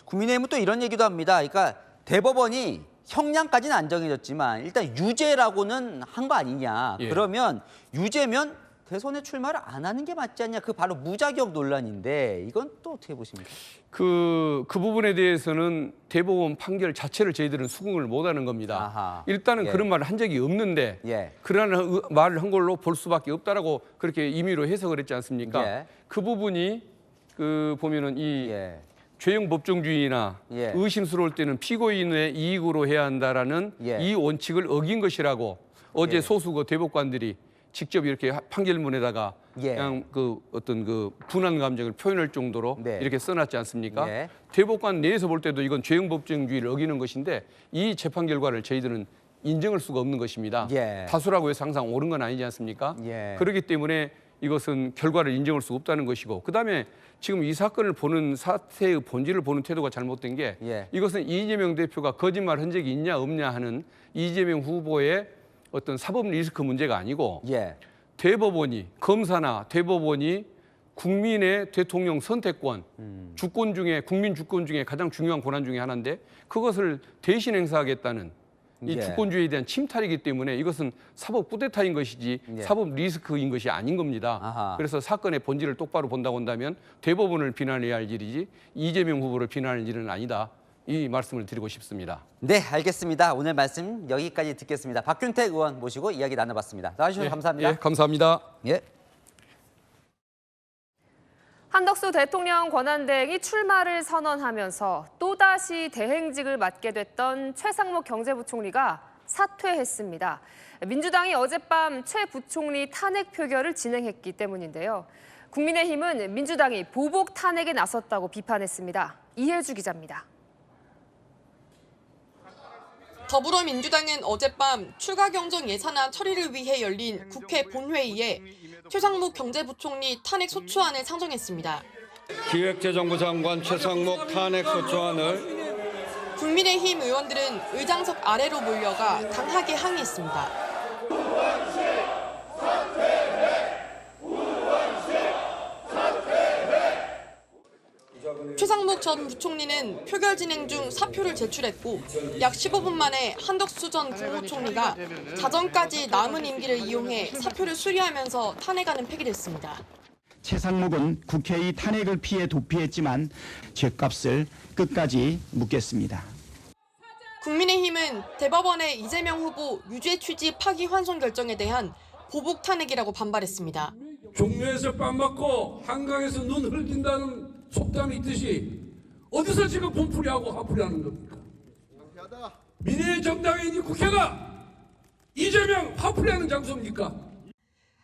국민의힘은 또 이런 얘기도 합니다. 그러니까 대법원이 형량까지는 안 정해졌지만 일단 유죄라고는 한 거 아니냐. 예. 그러면 유죄면 대선에 출마를 안 하는 게 맞지 않냐. 그 바로 무자격 논란인데 이건 또 어떻게 보십니까? 그 부분에 대해서는 대법원 판결 자체를 저희들은 수긍을 못하는 겁니다. 아하. 일단은 예. 그런 말을 한 적이 없는데 예. 그러한 말을 한 걸로 볼 수밖에 없다라고 그렇게 임의로 해석을 했지 않습니까? 예. 그 부분이 보면은 이 예. 죄형 법정주의나 예. 의심스러울 때는 피고인의 이익으로 해야 한다라는 예. 이 원칙을 어긴 것이라고 어제 예. 소수 대법관들이 직접 이렇게 판결문에다가 예. 그냥 어떤 분한 감정을 표현할 정도로 네. 이렇게 써놨지 않습니까? 예. 대법관 내에서 볼 때도 이건 죄형 법정주의를 어기는 것인데 이 재판 결과를 저희들은 인정할 수가 없는 것입니다. 예. 다수라고 해서 항상 옳은 건 아니지 않습니까? 예. 그렇기 때문에 이것은 결과를 인정할 수 없다는 것이고, 그다음에 지금 이 사건을 보는 사태의 본질을 보는 태도가 잘못된 게 이것은 이재명 대표가 거짓말 한 적이 있냐 없냐 하는 이재명 후보의 어떤 사법 리스크 문제가 아니고 대법원이, 검사나 대법원이 국민의 대통령 선택권, 주권 중에, 국민 주권 중에 가장 중요한 권한 중에 하나인데 그것을 대신 행사하겠다는 이 주권주의에 대한 침탈이기 때문에 이것은 사법 쿠데타인 것이지 사법 리스크인 것이 아닌 겁니다. 그래서 사건의 본질을 똑바로 본다고 한다면 대법원을 비난해야 할 일이지 이재명 후보를 비난할 일은 아니다. 이 말씀을 드리고 싶습니다. 네, 알겠습니다. 오늘 말씀 여기까지 듣겠습니다. 박균택 의원 모시고 이야기 나눠봤습니다. 나와주셔서 감사합니다. 감사합니다. 한덕수 대통령 권한대행이 출마를 선언하면서 또다시 대행직을 맡게 됐던 최상목 경제부총리가 사퇴했습니다. 민주당이 어젯밤 최 부총리 탄핵 표결을 진행했기 때문인데요. 국민의힘은 민주당이 보복 탄핵에 나섰다고 비판했습니다. 이혜주 기자입니다. 더불어민주당은 어젯밤 추가 경정 예산안 처리를 위해 열린 국회 본회의에 최상목 경제부총리 탄핵 소추안을 상정했습니다. 기획재정부 장관 최상목 탄핵 소추안을 국민의힘 의원들은 의장석 아래로 몰려가 강하게 항의했습니다. 최상목 전 부총리는 표결 진행 중 사표를 제출했고 약 15분 만에 한덕수 전 국무총리가 자정까지 남은 임기를 이용해 사표를 수리하면서 탄핵안은 폐기됐습니다. 최상목은 국회의 탄핵을 피해 도피했지만 죗값을 끝까지 묻겠습니다. 국민의힘은 대법원의 이재명 후보 유죄 취지 파기 환송 결정에 대한 보복 탄핵이라고 반발했습니다. 종묘에서 빵 먹고 한강에서 눈 흘긴다는 속담이 있듯이 어디서 지금 분풀이하고 화풀이하는 겁니까? 민의의 정당인 이 국회가 이재명 화풀이하는 장소입니까?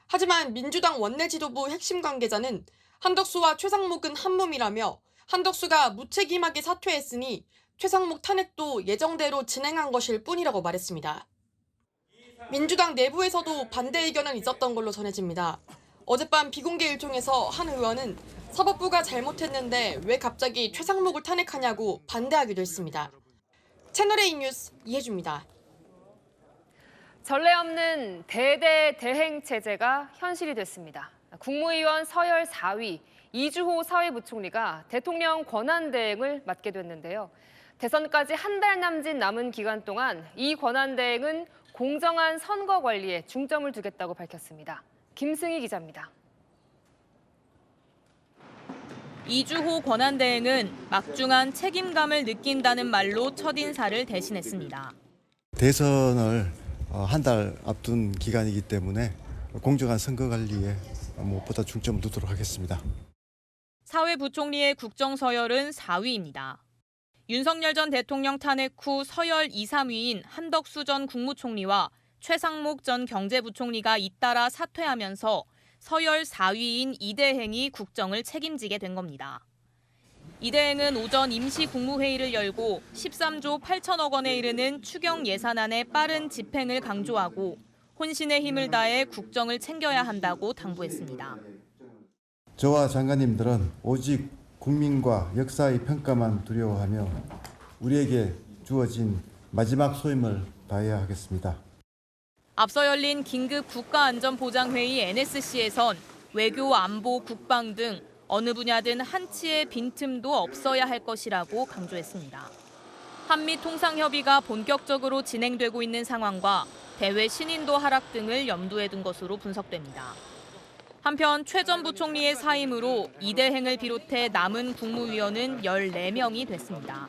하지만 민주당 원내 지도부 핵심 관계자는 한덕수와 최상목은 한 몸이라며 한덕수가 무책임하게 사퇴했으니 최상목 탄핵도 예정대로 진행한 것일 뿐이라고 말했습니다. 민주당 내부에서도 반대 의견은 있었던 걸로 전해집니다. 어젯밤 비공개 일정에서 한 의원은 사법부가 잘못했는데 왜 갑자기 최상목을 탄핵하냐고 반대하기도 했습니다. 채널A 뉴스 이혜주입니다. 전례 없는 대대 대행 체제가 현실이 됐습니다. 국무위원 서열 4위 이주호 사회부총리가 대통령 권한대행을 맡게 됐는데요. 대선까지 한 달 남은 기간 동안 이 권한대행은 공정한 선거 관리에 중점을 두겠다고 밝혔습니다. 김승희 기자입니다. 이주호 권한대행은 막중한 책임감을 느낀다는 말로 첫인사를 대신했습니다. 대선을 한 달 앞둔 기간이기 때문에 공정한 선거 관리에 무엇보다 중점을 두도록 하겠습니다. 사회부총리의 국정서열은 4위입니다. 윤석열 전 대통령 탄핵 후 서열 2, 3위인 한덕수 전 국무총리와 최상목 전 경제부총리가 잇따라 사퇴하면서 서열 4위인 이 대행이 국정을 책임지게 된 겁니다. 이 대행은 오전 임시국무회의를 열고 13조 8천억 원에 이르는 추경 예산안의 빠른 집행을 강조하고 혼신의 힘을 다해 국정을 챙겨야 한다고 당부했습니다. 저와 장관님들은 오직 국민과 역사의 평가만 두려워하며 우리에게 주어진 마지막 소임을 다해야 하겠습니다. 앞서 열린 긴급 국가안전보장회의 NSC에선 외교, 안보, 국방 등 어느 분야든 한치의 빈틈도 없어야 할 것이라고 강조했습니다. 한미 통상협의가 본격적으로 진행되고 있는 상황과 대외 신인도 하락 등을 염두에 둔 것으로 분석됩니다. 한편 최 전 부총리의 사임으로 이 대행을 비롯해 남은 국무위원은 14명이 됐습니다.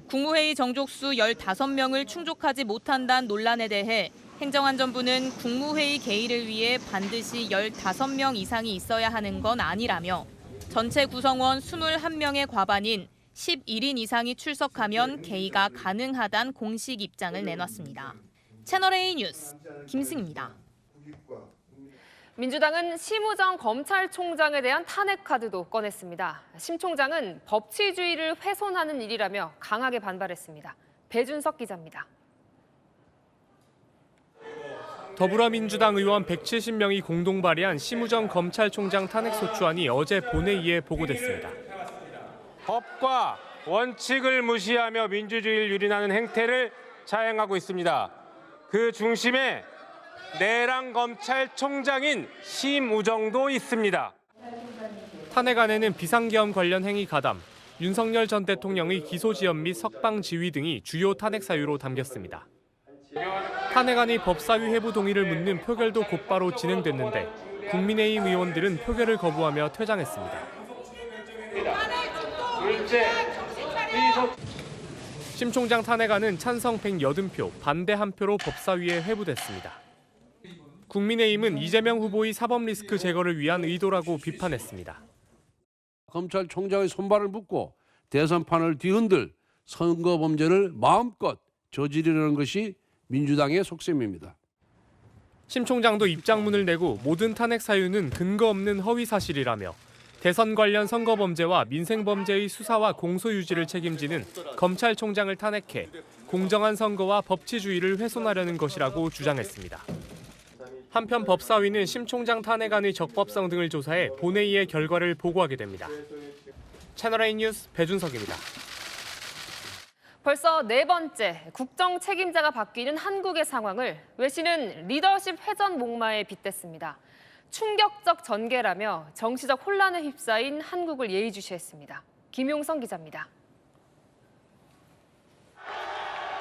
국무회의 정족수 15명을 충족하지 못한다는 논란에 대해 행정안전부는 국무회의 개의를 위해 반드시 15명 이상이 있어야 하는 건 아니라며 전체 구성원 21명의 과반인 11인 이상이 출석하면 개의가 가능하다는 공식 입장을 내놨습니다. 채널A 뉴스 김승입니다. 민주당은 심우정 검찰총장에 대한 탄핵 카드도 꺼냈습니다. 심 총장은 법치주의를 훼손하는 일이라며 강하게 반발했습니다. 배준석 기자입니다. 더불어민주당 의원 170명이 공동 발의한 심우정 검찰총장 탄핵소추안이 어제 본회의에 보고됐습니다. 법과 원칙을 무시하며 민주주의를 유린하는 행태를 자행하고 있습니다. 그 중심에 내란 검찰총장인 심우정도 있습니다. 탄핵안에는 비상계엄 관련 행위 가담, 윤석열 전 대통령의 기소지연 및 석방 지휘 등이 주요 탄핵 사유로 담겼습니다. 탄핵안이 법사위 회부 동의를 묻는 표결도 곧바로 진행됐는데 국민의힘 의원들은 표결을 거부하며 퇴장했습니다. 심 총장 탄핵안은 찬성 180표, 반대 1표로 법사위에 회부됐습니다. 국민의힘은 이재명 후보의 사법 리스크 제거를 위한 의도라고 비판했습니다. 검찰총장의 손발을 묶고 대선판을 뒤흔들 선거 범죄를 마음껏 저지르려는 것이 민주당의 속셈입니다. 심 총장도 입장문을 내고 모든 탄핵 사유는 근거 없는 허위 사실이라며 대선 관련 선거 범죄와 민생 범죄의 수사와 공소 유지를 책임지는 검찰총장을 탄핵해 공정한 선거와 법치주의를 훼손하려는 것이라고 주장했습니다. 한편 법사위는 심 총장 탄핵안의 적법성 등을 조사해 본회의의 결과를 보고하게 됩니다. 채널A 뉴스 배준석입니다. 벌써 네 번째 국정 책임자가 바뀌는 한국의 상황을 외신은 리더십 회전 목마에 빗댔습니다. 충격적 전개라며 정치적 혼란에 휩싸인 한국을 예의주시했습니다. 김용성 기자입니다.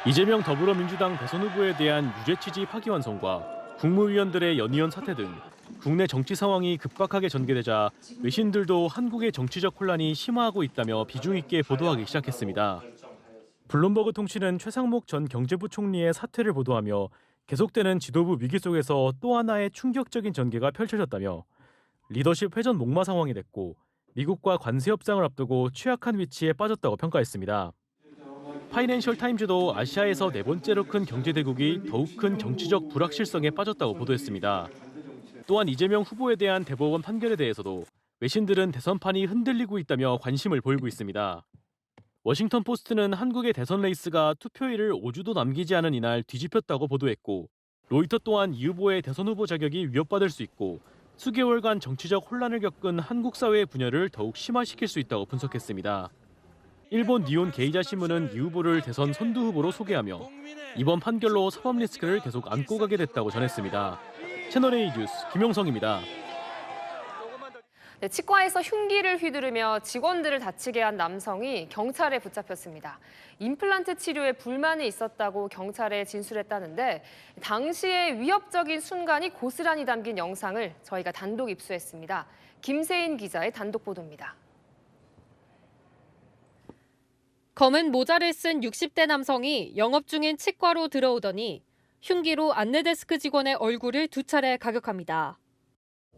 이재명 더불어민주당 대선 후보에 대한 유죄 취지 파기환송과 국무위원들의 연이은 사퇴 등 국내 정치 상황이 급박하게 전개되자 외신들도 한국의 정치적 혼란이 심화하고 있다며 비중 있게 보도하기 시작했습니다. 블룸버그 통신은 최상목 전 경제부 총리의 사퇴를 보도하며 계속되는 지도부 위기 속에서 또 하나의 충격적인 전개가 펼쳐졌다며 리더십 회전 목마 상황이 됐고 미국과 관세 협상을 앞두고 취약한 위치에 빠졌다고 평가했습니다. 파이낸셜 타임즈도 아시아에서 네 번째로 큰 경제대국이 더욱 큰 정치적 불확실성에 빠졌다고 보도했습니다. 또한 이재명 후보에 대한 대법원 판결에 대해서도 외신들은 대선판이 흔들리고 있다며 관심을 보이고 있습니다. 워싱턴 포스트는 한국의 대선 레이스가 투표일을 5주도 남기지 않은 이날 뒤집혔다고 보도했고 로이터 또한 이 후보의 대선 후보 자격이 위협받을 수 있고 수개월간 정치적 혼란을 겪은 한국 사회의 분열을 더욱 심화시킬 수 있다고 분석했습니다. 일본 니혼 게이자 신문은 이 후보를 대선 선두 후보로 소개하며 이번 판결로 사법 리스크를 계속 안고 가게 됐다고 전했습니다. 채널A 뉴스 김용성입니다. 네, 치과에서 흉기를 휘두르며 직원들을 다치게 한 남성이 경찰에 붙잡혔습니다. 임플란트 치료에 불만이 있었다고 경찰에 진술했다는데 당시의 위협적인 순간이 고스란히 담긴 영상을 저희가 단독 입수했습니다. 김세인 기자의 단독 보도입니다. 검은 모자를 쓴 60대 남성이 영업 중인 치과로 들어오더니 흉기로 안내데스크 직원의 얼굴을 두 차례 가격합니다.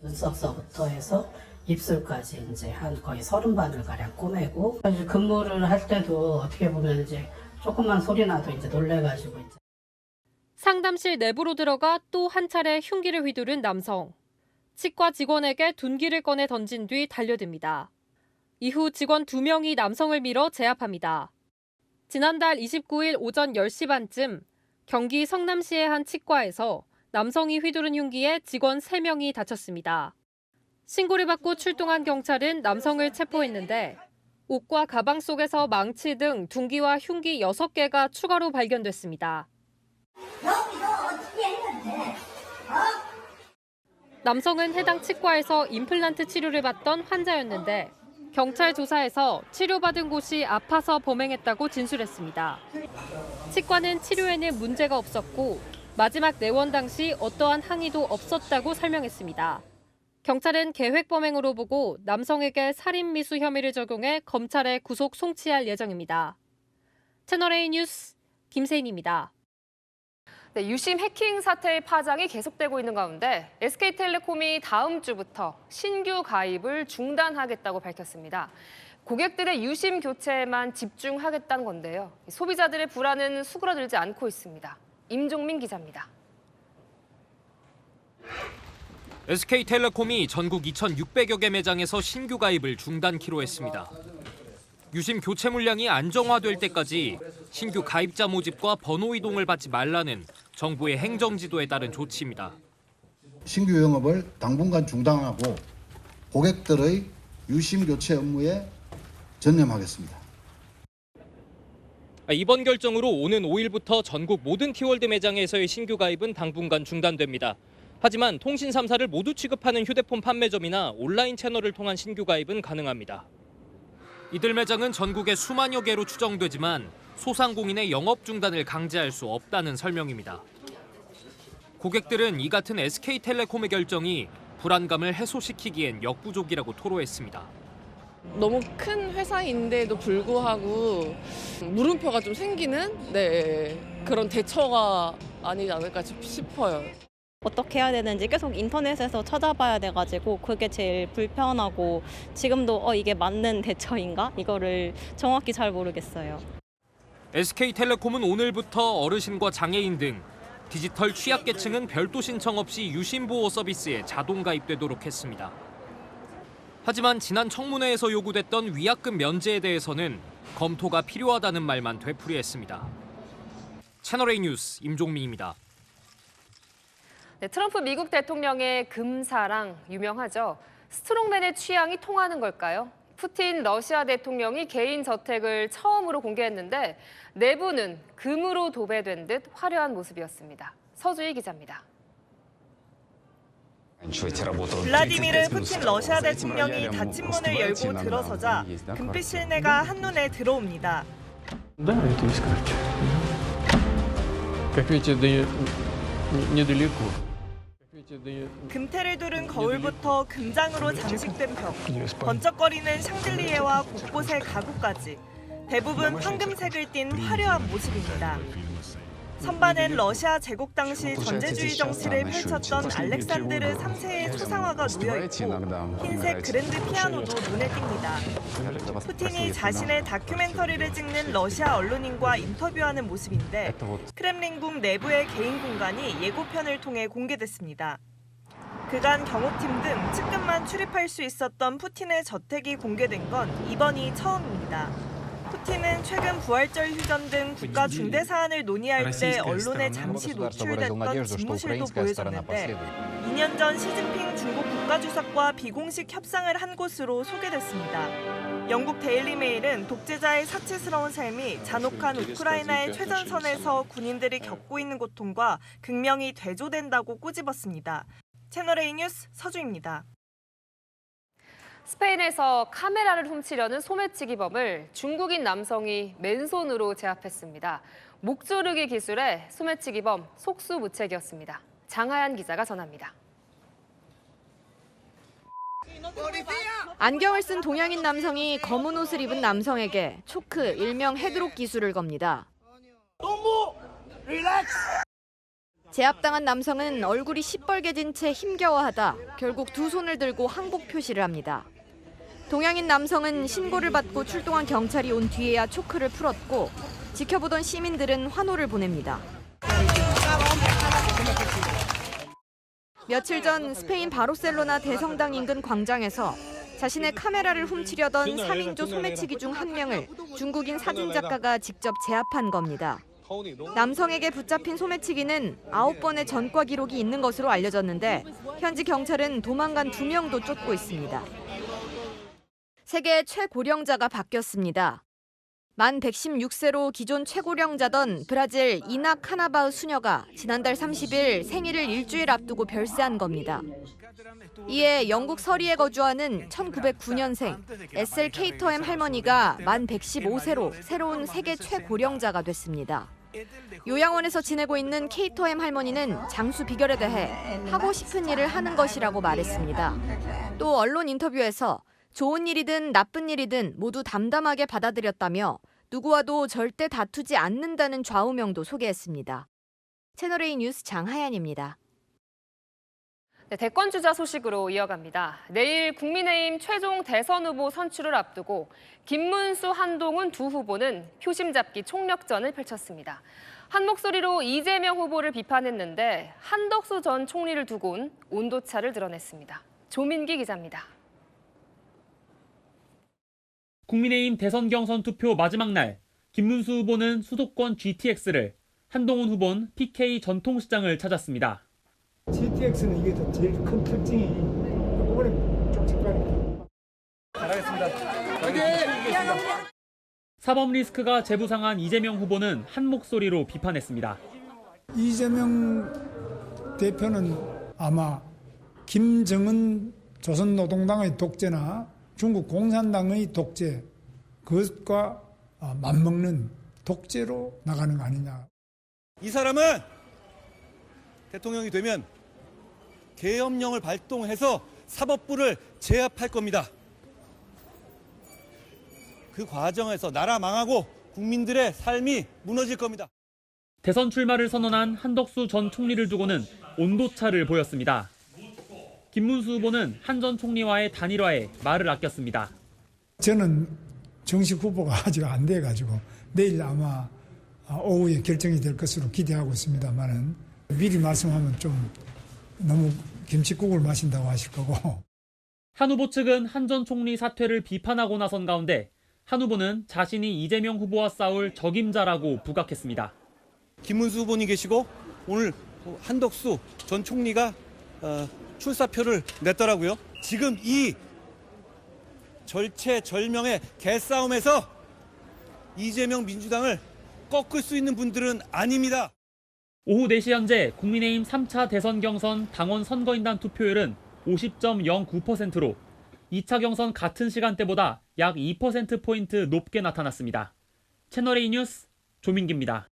눈썹서부터 해서 입술까지 이제 한 거의 30바늘 가량 꼬매고 사실 근무를 할 때도 어떻게 보면 이제 조금만 소리 나도 이제 놀래가지고 이제. 상담실 내부로 들어가 또 한 차례 흉기를 휘두른 남성. 치과 직원에게 둔기를 꺼내 던진 뒤 달려듭니다. 이후 직원 2명이 남성을 밀어 제압합니다. 지난달 29일 오전 10시 반쯤 경기 성남시의 한 치과에서 남성이 휘두른 흉기에 직원 3명이 다쳤습니다. 신고를 받고 출동한 경찰은 남성을 체포했는데 옷과 가방 속에서 망치 등 둔기와 흉기 6개가 추가로 발견됐습니다. 남성은 해당 치과에서 임플란트 치료를 받던 환자였는데 경찰 조사에서 치료받은 곳이 아파서 범행했다고 진술했습니다. 치과는 치료에는 문제가 없었고 마지막 내원 당시 어떠한 항의도 없었다고 설명했습니다. 경찰은 계획 범행으로 보고 남성에게 살인미수 혐의를 적용해 검찰에 구속 송치할 예정입니다. 채널A 뉴스 김세인입니다. 네, 유심 해킹 사태의 파장이 계속되고 있는 가운데 SK텔레콤이 다음 주부터 신규 가입을 중단하겠다고 밝혔습니다. 고객들의 유심 교체에만 집중하겠다는 건데요. 소비자들의 불안은 수그러들지 않고 있습니다. 임종민 기자입니다. SK텔레콤이 전국 2,600여 개 매장에서 신규 가입을 중단키로 했습니다. 유심 교체 물량이 안정화될 때까지 신규 가입자 모집과 번호 이동을 받지 말라는 정부의 행정지도에 따른 조치입니다. 신규 영업을 당분간 중단하고 고객들의 유심 교체 업무에 전념하겠습니다. 이번 결정으로 오는 5일부터 전국 모든 티월드 매장에서의 신규 가입은 당분간 중단됩니다. 하지만 통신 3사를 모두 취급하는 휴대폰 판매점이나 온라인 채널을 통한 신규 가입은 가능합니다. 이들 매장은 전국에 수만여 개로 추정되지만 소상공인의 영업 중단을 강제할 수 없다는 설명입니다. 고객들은 이 같은 SK텔레콤의 결정이 불안감을 해소시키기엔 역부족이라고 토로했습니다. 너무 큰 회사인데도 불구하고 물음표가 좀 생기는 그런 대처가 아니지 않을까 싶어요. 어떻게 해야 되는지 계속 인터넷에서 찾아봐야 돼가지고 그게 제일 불편하고 지금도 이게 맞는 대처인가? 이거를 정확히 잘 모르겠어요. SK텔레콤은 오늘부터 어르신과 장애인 등 디지털 취약계층은 별도 신청 없이 유심보호 서비스에 자동 가입되도록 했습니다. 하지만 지난 청문회에서 요구됐던 위약금 면제에 대해서는 검토가 필요하다는 말만 되풀이했습니다. 채널A 뉴스 임종민입니다. 네, 트럼프 미국 대통령의 금사랑 유명하죠. 스트롱맨의 취향이 통하는 걸까요? 푸틴 러시아 대통령이 개인 저택을 처음으로 공개했는데 내부는 금으로 도배된 듯 화려한 모습이었습니다. 서주희 기자입니다. 블라디미르 푸틴 러시아 대통령이 닫힌 문을 열고 들어서자 금빛 실내가 한눈에 들어옵니다. 금태를 두른 거울부터 금장으로 장식된 벽, 번쩍거리는 샹들리에와 곳곳의 가구까지 대부분 황금색을 띈 화려한 모습입니다. 선반엔 러시아 제국 당시 전제주의 정치를 펼쳤던 알렉산드르 3세의 초상화가 놓여있고 흰색 그랜드 피아노도 눈에 띕니다. 푸틴이 자신의 다큐멘터리를 찍는 러시아 언론인과 인터뷰하는 모습인데 크렘린궁 내부의 개인 공간이 예고편을 통해 공개됐습니다. 그간 경호팀 등 측근만 출입할 수 있었던 푸틴의 저택이 공개된 건 이번이 처음입니다. 푸틴은 최근 부활절 휴전 등 국가 중대 사안을 논의할 때 언론에 잠시 노출됐던 집무실도 보여졌는데 2년 전 시진핑 중국 국가주석과 비공식 협상을 한 곳으로 소개됐습니다. 영국 데일리메일은 독재자의 사치스러운 삶이 잔혹한 우크라이나의 최전선에서 군인들이 겪고 있는 고통과 극명히 대조된다고 꼬집었습니다. 채널A 뉴스 서주입니다. 스페인에서 카메라를 훔치려는 소매치기범을 중국인 남성이 맨손으로 제압했습니다. 목조르기 기술의 소매치기범 속수무책이었습니다. 장하얀 기자가 전합니다. 안경을 쓴 동양인 남성이 검은 옷을 입은 남성에게 초크, 일명 헤드록 기술을 겁니다. 제압당한 남성은 얼굴이 시뻘개진 채 힘겨워하다 결국 두 손을 들고 항복 표시를 합니다. 동양인 남성은 신고를 받고 출동한 경찰이 온 뒤에야 초크를 풀었고 지켜보던 시민들은 환호를 보냅니다. 며칠 전 스페인 바르셀로나 대성당 인근 광장에서 자신의 카메라를 훔치려던 3인조 소매치기 중 한 명을 중국인 사진작가가 직접 제압한 겁니다. 남성에게 붙잡힌 소매치기는 9번의 전과 기록이 있는 것으로 알려졌는데 현지 경찰은 도망간 2명도 쫓고 있습니다. 세계 최고령자가 바뀌었습니다. 만 116세로 기존 최고령자던 브라질 이나 카나바흐 수녀가 지난달 30일 생일을 일주일 앞두고 별세한 겁니다. 이에 영국 서리에 거주하는 1909년생 에셀 케이터햄 할머니가 만 115세로 새로운 세계 최고령자가 됐습니다. 요양원에서 지내고 있는 케이터햄 할머니는 장수 비결에 대해 하고 싶은 일을 하는 것이라고 말했습니다. 또 언론 인터뷰에서 좋은 일이든 나쁜 일이든 모두 담담하게 받아들였다며 누구와도 절대 다투지 않는다는 좌우명도 소개했습니다. 채널A 뉴스 장하얀입니다. 네, 대권 주자 소식으로 이어갑니다. 내일 국민의힘 최종 대선 후보 선출을 앞두고 김문수, 한동훈 두 후보는 표심 잡기 총력전을 펼쳤습니다. 한 목소리로 이재명 후보를 비판했는데 한덕수 전 총리를 두고는 온도차를 드러냈습니다. 조민기 기자입니다. 국민의힘 대선 경선 투표 마지막 날 김문수 후보는 수도권 GTX를, 한동훈 후보는 PK 전통시장을 찾았습니다. GTX는 이게 제일 큰 특징이 이번에 좀 색깔이 잘하겠습니다. 사법 리스크가 재부상한 이재명 후보는 한 목소리로 비판했습니다. 이재명 대표는 아마 김정은 조선노동당의 독재나 중국 공산당의 독재, 그것과 맞먹는 독재로 나가는 거 아니냐. 이 사람은 대통령이 되면 계엄령을 발동해서 사법부를 제압할 겁니다. 그 과정에서 나라 망하고 국민들의 삶이 무너질 겁니다. 대선 출마를 선언한 한덕수 전 총리를 두고는 온도차를 보였습니다. 김문수 후보는 한 전 총리와의 단일화에 말을 아꼈습니다. 저는 정식 후보가 아직 안 돼가지고 내일 아마 오후에 결정이 될 것으로 기대하고 있습니다만은 미리 말씀하면 좀 너무 김칫국을 마신다고 하실 거고. 한 후보 측은 한 전 총리 사퇴를 비판하고 나선 가운데 한 후보는 자신이 이재명 후보와 싸울 적임자라고 부각했습니다. 김문수 후보님 계시고 오늘 한덕수 전 총리가 출사표를 냈더라고요. 지금 이 절체절명의 개싸움에서 이재명 민주당을 꺾을 수 있는 분들은 아닙니다. 오후 4시 현재 국민의힘 3차 대선 경선 당원 선거인단 투표율은 50.09%로 2차 경선 같은 시간대보다 약 2%포인트 높게 나타났습니다. 채널A 뉴스 조민기입니다.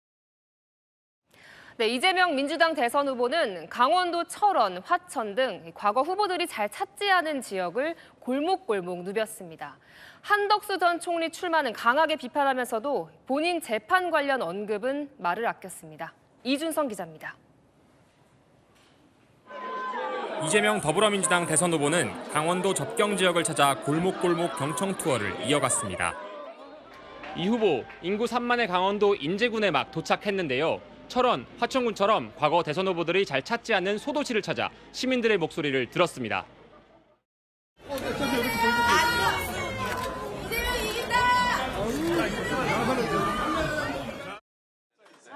네, 이재명 민주당 대선 후보는 강원도 철원, 화천 등 과거 후보들이 잘 찾지 않은 지역을 골목골목 누볐습니다. 한덕수 전 총리 출마는 강하게 비판하면서도 본인 재판 관련 언급은 말을 아꼈습니다. 이준성 기자입니다. 이재명 더불어민주당 대선 후보는 강원도 접경 지역을 찾아 골목골목 경청 투어를 이어갔습니다. 이 후보 인구 3만의 강원도 인제군에 막 도착했는데요. 철원, 화천군처럼 과거 대선 후보들이 잘 찾지 않는 소도시를 찾아 시민들의 목소리를 들었습니다.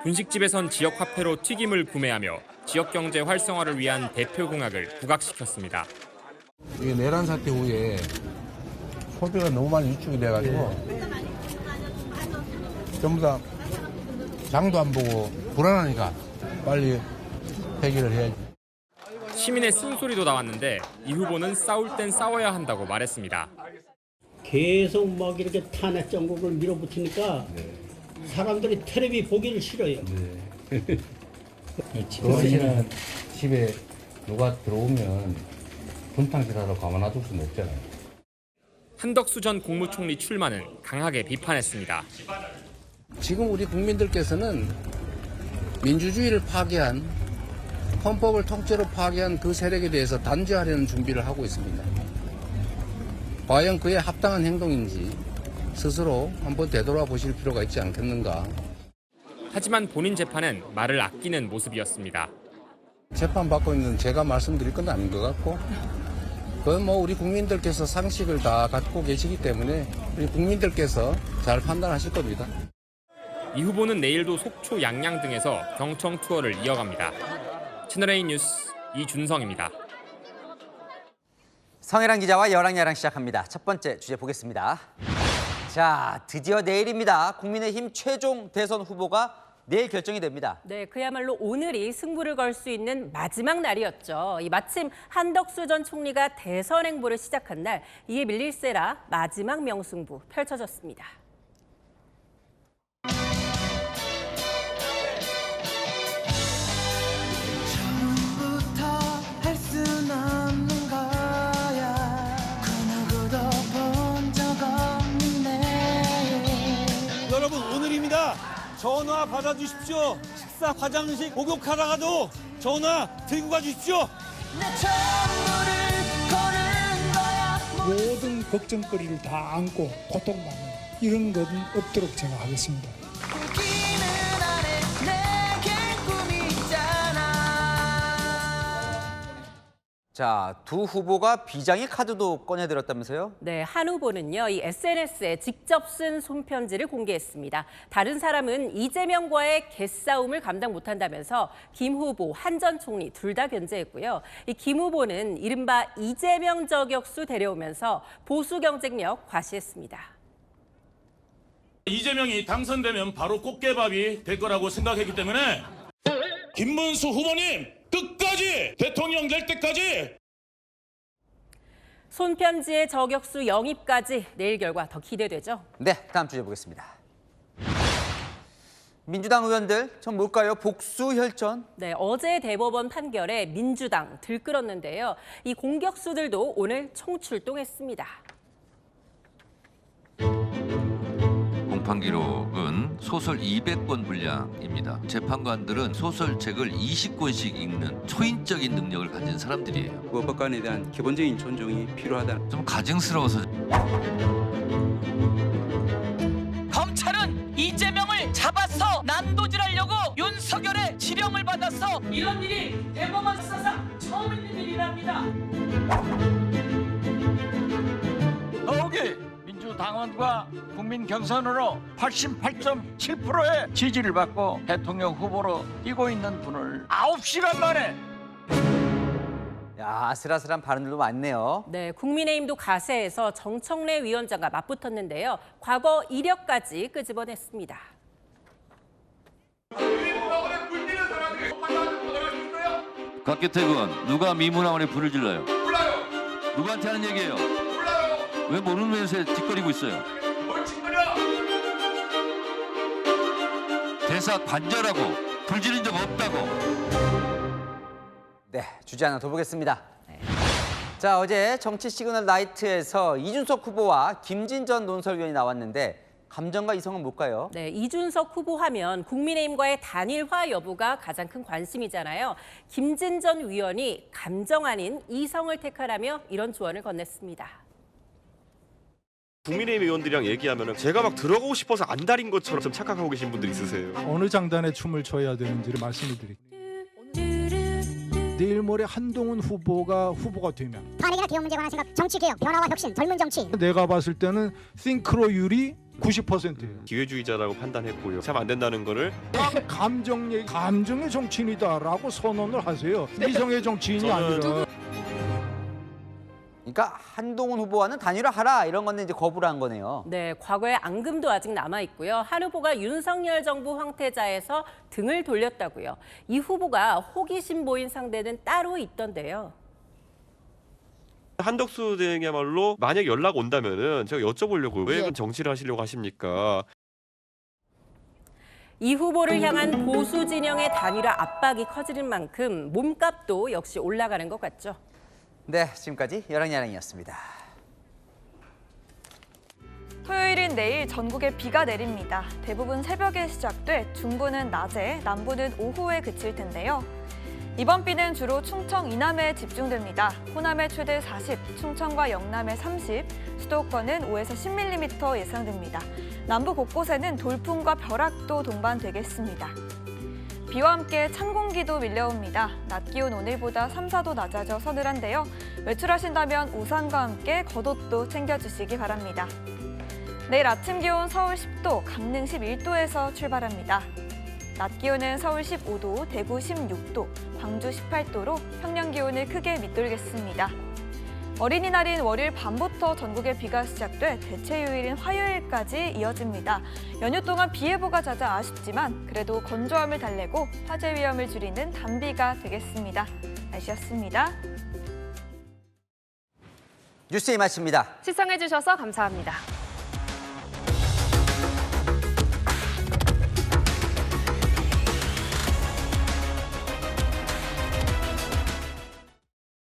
분식집에선 지역 화폐로 튀김을 구매하며 지역 경제 활성화를 위한 대표 공약을 부각시켰습니다. 이게 내란 사태 후에 소비가 너무 많이 위축이 돼가지고 전부 다 장도 안 보고 불안하니까 빨리 해결을 해야지. 시민의 쓴소리도 나왔는데 이 후보는 싸울 땐 싸워야 한다고 말했습니다. 계속 막 이렇게 탄핵 정국을 밀어붙이니까 사람들이 텔레비 보기를 싫어요. 어르신은 집에 누가 들어오면 분탕질하러 가만 놔둘 수는 없잖아요. 한덕수 전 국무총리 출마는 강하게 비판했습니다. 지금 우리 국민들께서는 민주주의를 파괴한, 헌법을 통째로 파괴한 그 세력에 대해서 단죄하려는 준비를 하고 있습니다. 과연 그에 합당한 행동인지 스스로 한번 되돌아보실 필요가 있지 않겠는가. 하지만 본인 재판은 말을 아끼는 모습이었습니다. 재판받고 있는 제가 말씀드릴 건 아닌 것 같고, 그건 뭐 우리 국민들께서 상식을 다 갖고 계시기 때문에 우리 국민들께서 잘 판단하실 겁니다. 이 후보는 내일도 속초, 양양 등에서 경청 투어를 이어갑니다. 채널A 뉴스 이준성입니다. 성혜란 기자와 여랑야랑 시작합니다. 첫 번째 주제 보겠습니다. 자, 드디어 내일입니다. 국민의힘 최종 대선 후보가 내일 결정이 됩니다. 네, 그야말로 오늘이 승부를 걸 수 있는 마지막 날이었죠. 마침 한덕수 전 총리가 대선 행보를 시작한 날, 이에 밀릴세라 마지막 명승부 펼쳐졌습니다. 여러분, 오늘입니다. 전화 받아주십시오. 식사, 화장실 목욕하다가도 전화 들고 가주십시오. 모든 걱정거리를 다 안고 고통받는 이런 건 없도록 제가 하겠습니다. 자, 두 후보가 비장의 카드도 꺼내들었다면서요? 네, 한 후보는요, 이 SNS에 직접 쓴 손편지를 공개했습니다. 다른 사람은 이재명과의 개싸움을 감당 못한다면서 김 후보, 한 전 총리 둘 다 견제했고요. 이 김 후보는 이른바 이재명 저격수 데려오면서 보수 경쟁력 과시했습니다. 이재명이 당선되면 바로 꽃게밥이 될 거라고 생각했기 때문에 김문수 후보님 끝까지 대통령 될 때까지. 손편지의 저격수 영입까지 내일 결과 더 기대되죠. 네, 다음 주제 보겠습니다. 민주당 의원들 전 뭘까요? 복수 혈전? 네, 어제 대법원 판결에 민주당 들끓었는데요. 이 공격수들도 오늘 총출동했습니다. 공판 기록은 소설 200권 분량입니다. 재판관들은 소설책을 20권씩 읽는 초인적인 능력을 가진 사람들이에요. 법관에 대한 기본적인 존중이 필요하다. 좀 가증스러워서. 검찰은 이재명을 잡아서 난도질하려고 윤석열의 지령을 받아서 이런 일이 대법원 사상 처음 있는 일이랍니다. 더욱이 민주당원과 국민 경선으로 88.7%의 지지를 받고 대통령 후보로 뛰고 있는 분을 9시간 만에. 야, 아슬아슬한 발언들도 많네요. 네, 국민의힘도 가세해서 정청래 위원장과 맞붙었는데요. 과거 이력까지 끄집어냈습니다. 곽규택 의원, 누가 미문화원에 불을 질러요? 몰라요. 누구한테 하는 얘기예요? 몰라요. 왜 모르면서 뒷거리고 있어요? 뭘 뒷거려? 대사 관절하고 불 지른 적 없다고. 네, 주제 하나 더 보겠습니다. 자, 어제 정치 시그널 나이트에서 이준석 후보와 김진 전 논설위원이 나왔는데 감정과 이성은 뭘까요? 네, 이준석 후보 하면 국민의힘과의 단일화 여부가 가장 큰 관심이잖아요. 김진 전 위원이 감정 아닌 이성을 택하라며 이런 조언을 건넸습니다. 국민의힘 의원들이랑 얘기하면 제가 막 들어가고 싶어서 안달인 것처럼 좀 착각하고 계신 분들 있으세요. 어느 장단에 춤을 춰야 되는지를 말씀을 드릴게요. 내일 모레 한동훈 후보가 되면 탄핵이나 개혁 문제에 관한 생각, 정치개혁, 변화와 혁신, 젊은 정치. 내가 봤을 때는 싱크로율이 90%예요. 기회주의자라고 판단했고요. 참 안 된다는 거를 감정의 정치인이다라고 선언을 하세요. 이성의 정치인이 아니라. 그러니까 한동훈 후보와는 단일화하라 이런 건데 이제 거부를 한 거네요. 네, 과거의 앙금도 아직 남아 있고요. 한 후보가 윤석열 정부 황태자에서 등을 돌렸다고요. 이 후보가 호기심 보인 상대는 따로 있던데요. 한덕수 등이야말로 만약 연락 온다면은 제가 여쭤보려고 왜 정치를 하시려고 하십니까? 이 후보를 향한 보수 진영의 단일화 압박이 커지는 만큼 몸값도 역시 올라가는 것 같죠. 네, 지금까지 여랑야랑이었습니다. 토요일인 내일 전국에 비가 내립니다. 대부분 새벽에 시작돼 중부는 낮에, 남부는 오후에 그칠 텐데요. 이번 비는 주로 충청 이남에 집중됩니다. 호남에 최대 40, 충청과 영남에 30, 수도권은 5에서 10mm 예상됩니다. 남부 곳곳에는 돌풍과 벼락도 동반되겠습니다. 비와 함께 찬 공기도 밀려옵니다. 낮 기온 오늘보다 3, 4도 낮아져 서늘한데요. 외출하신다면 우산과 함께 겉옷도 챙겨주시기 바랍니다. 내일 아침 기온 서울 10도, 강릉 11도에서 출발합니다. 낮 기온은 서울 15도, 대구 16도, 광주 18도로 평년 기온을 크게 밑돌겠습니다. 어린이날인 월요일 밤부터 전국에 비가 시작돼 대체 휴일인 화요일까지 이어집니다. 연휴 동안 비 예보가 잦아 아쉽지만 그래도 건조함을 달래고 화재 위험을 줄이는 단비가 되겠습니다. 날씨였습니다. 뉴스의 마칩니다. 시청해주셔서 감사합니다.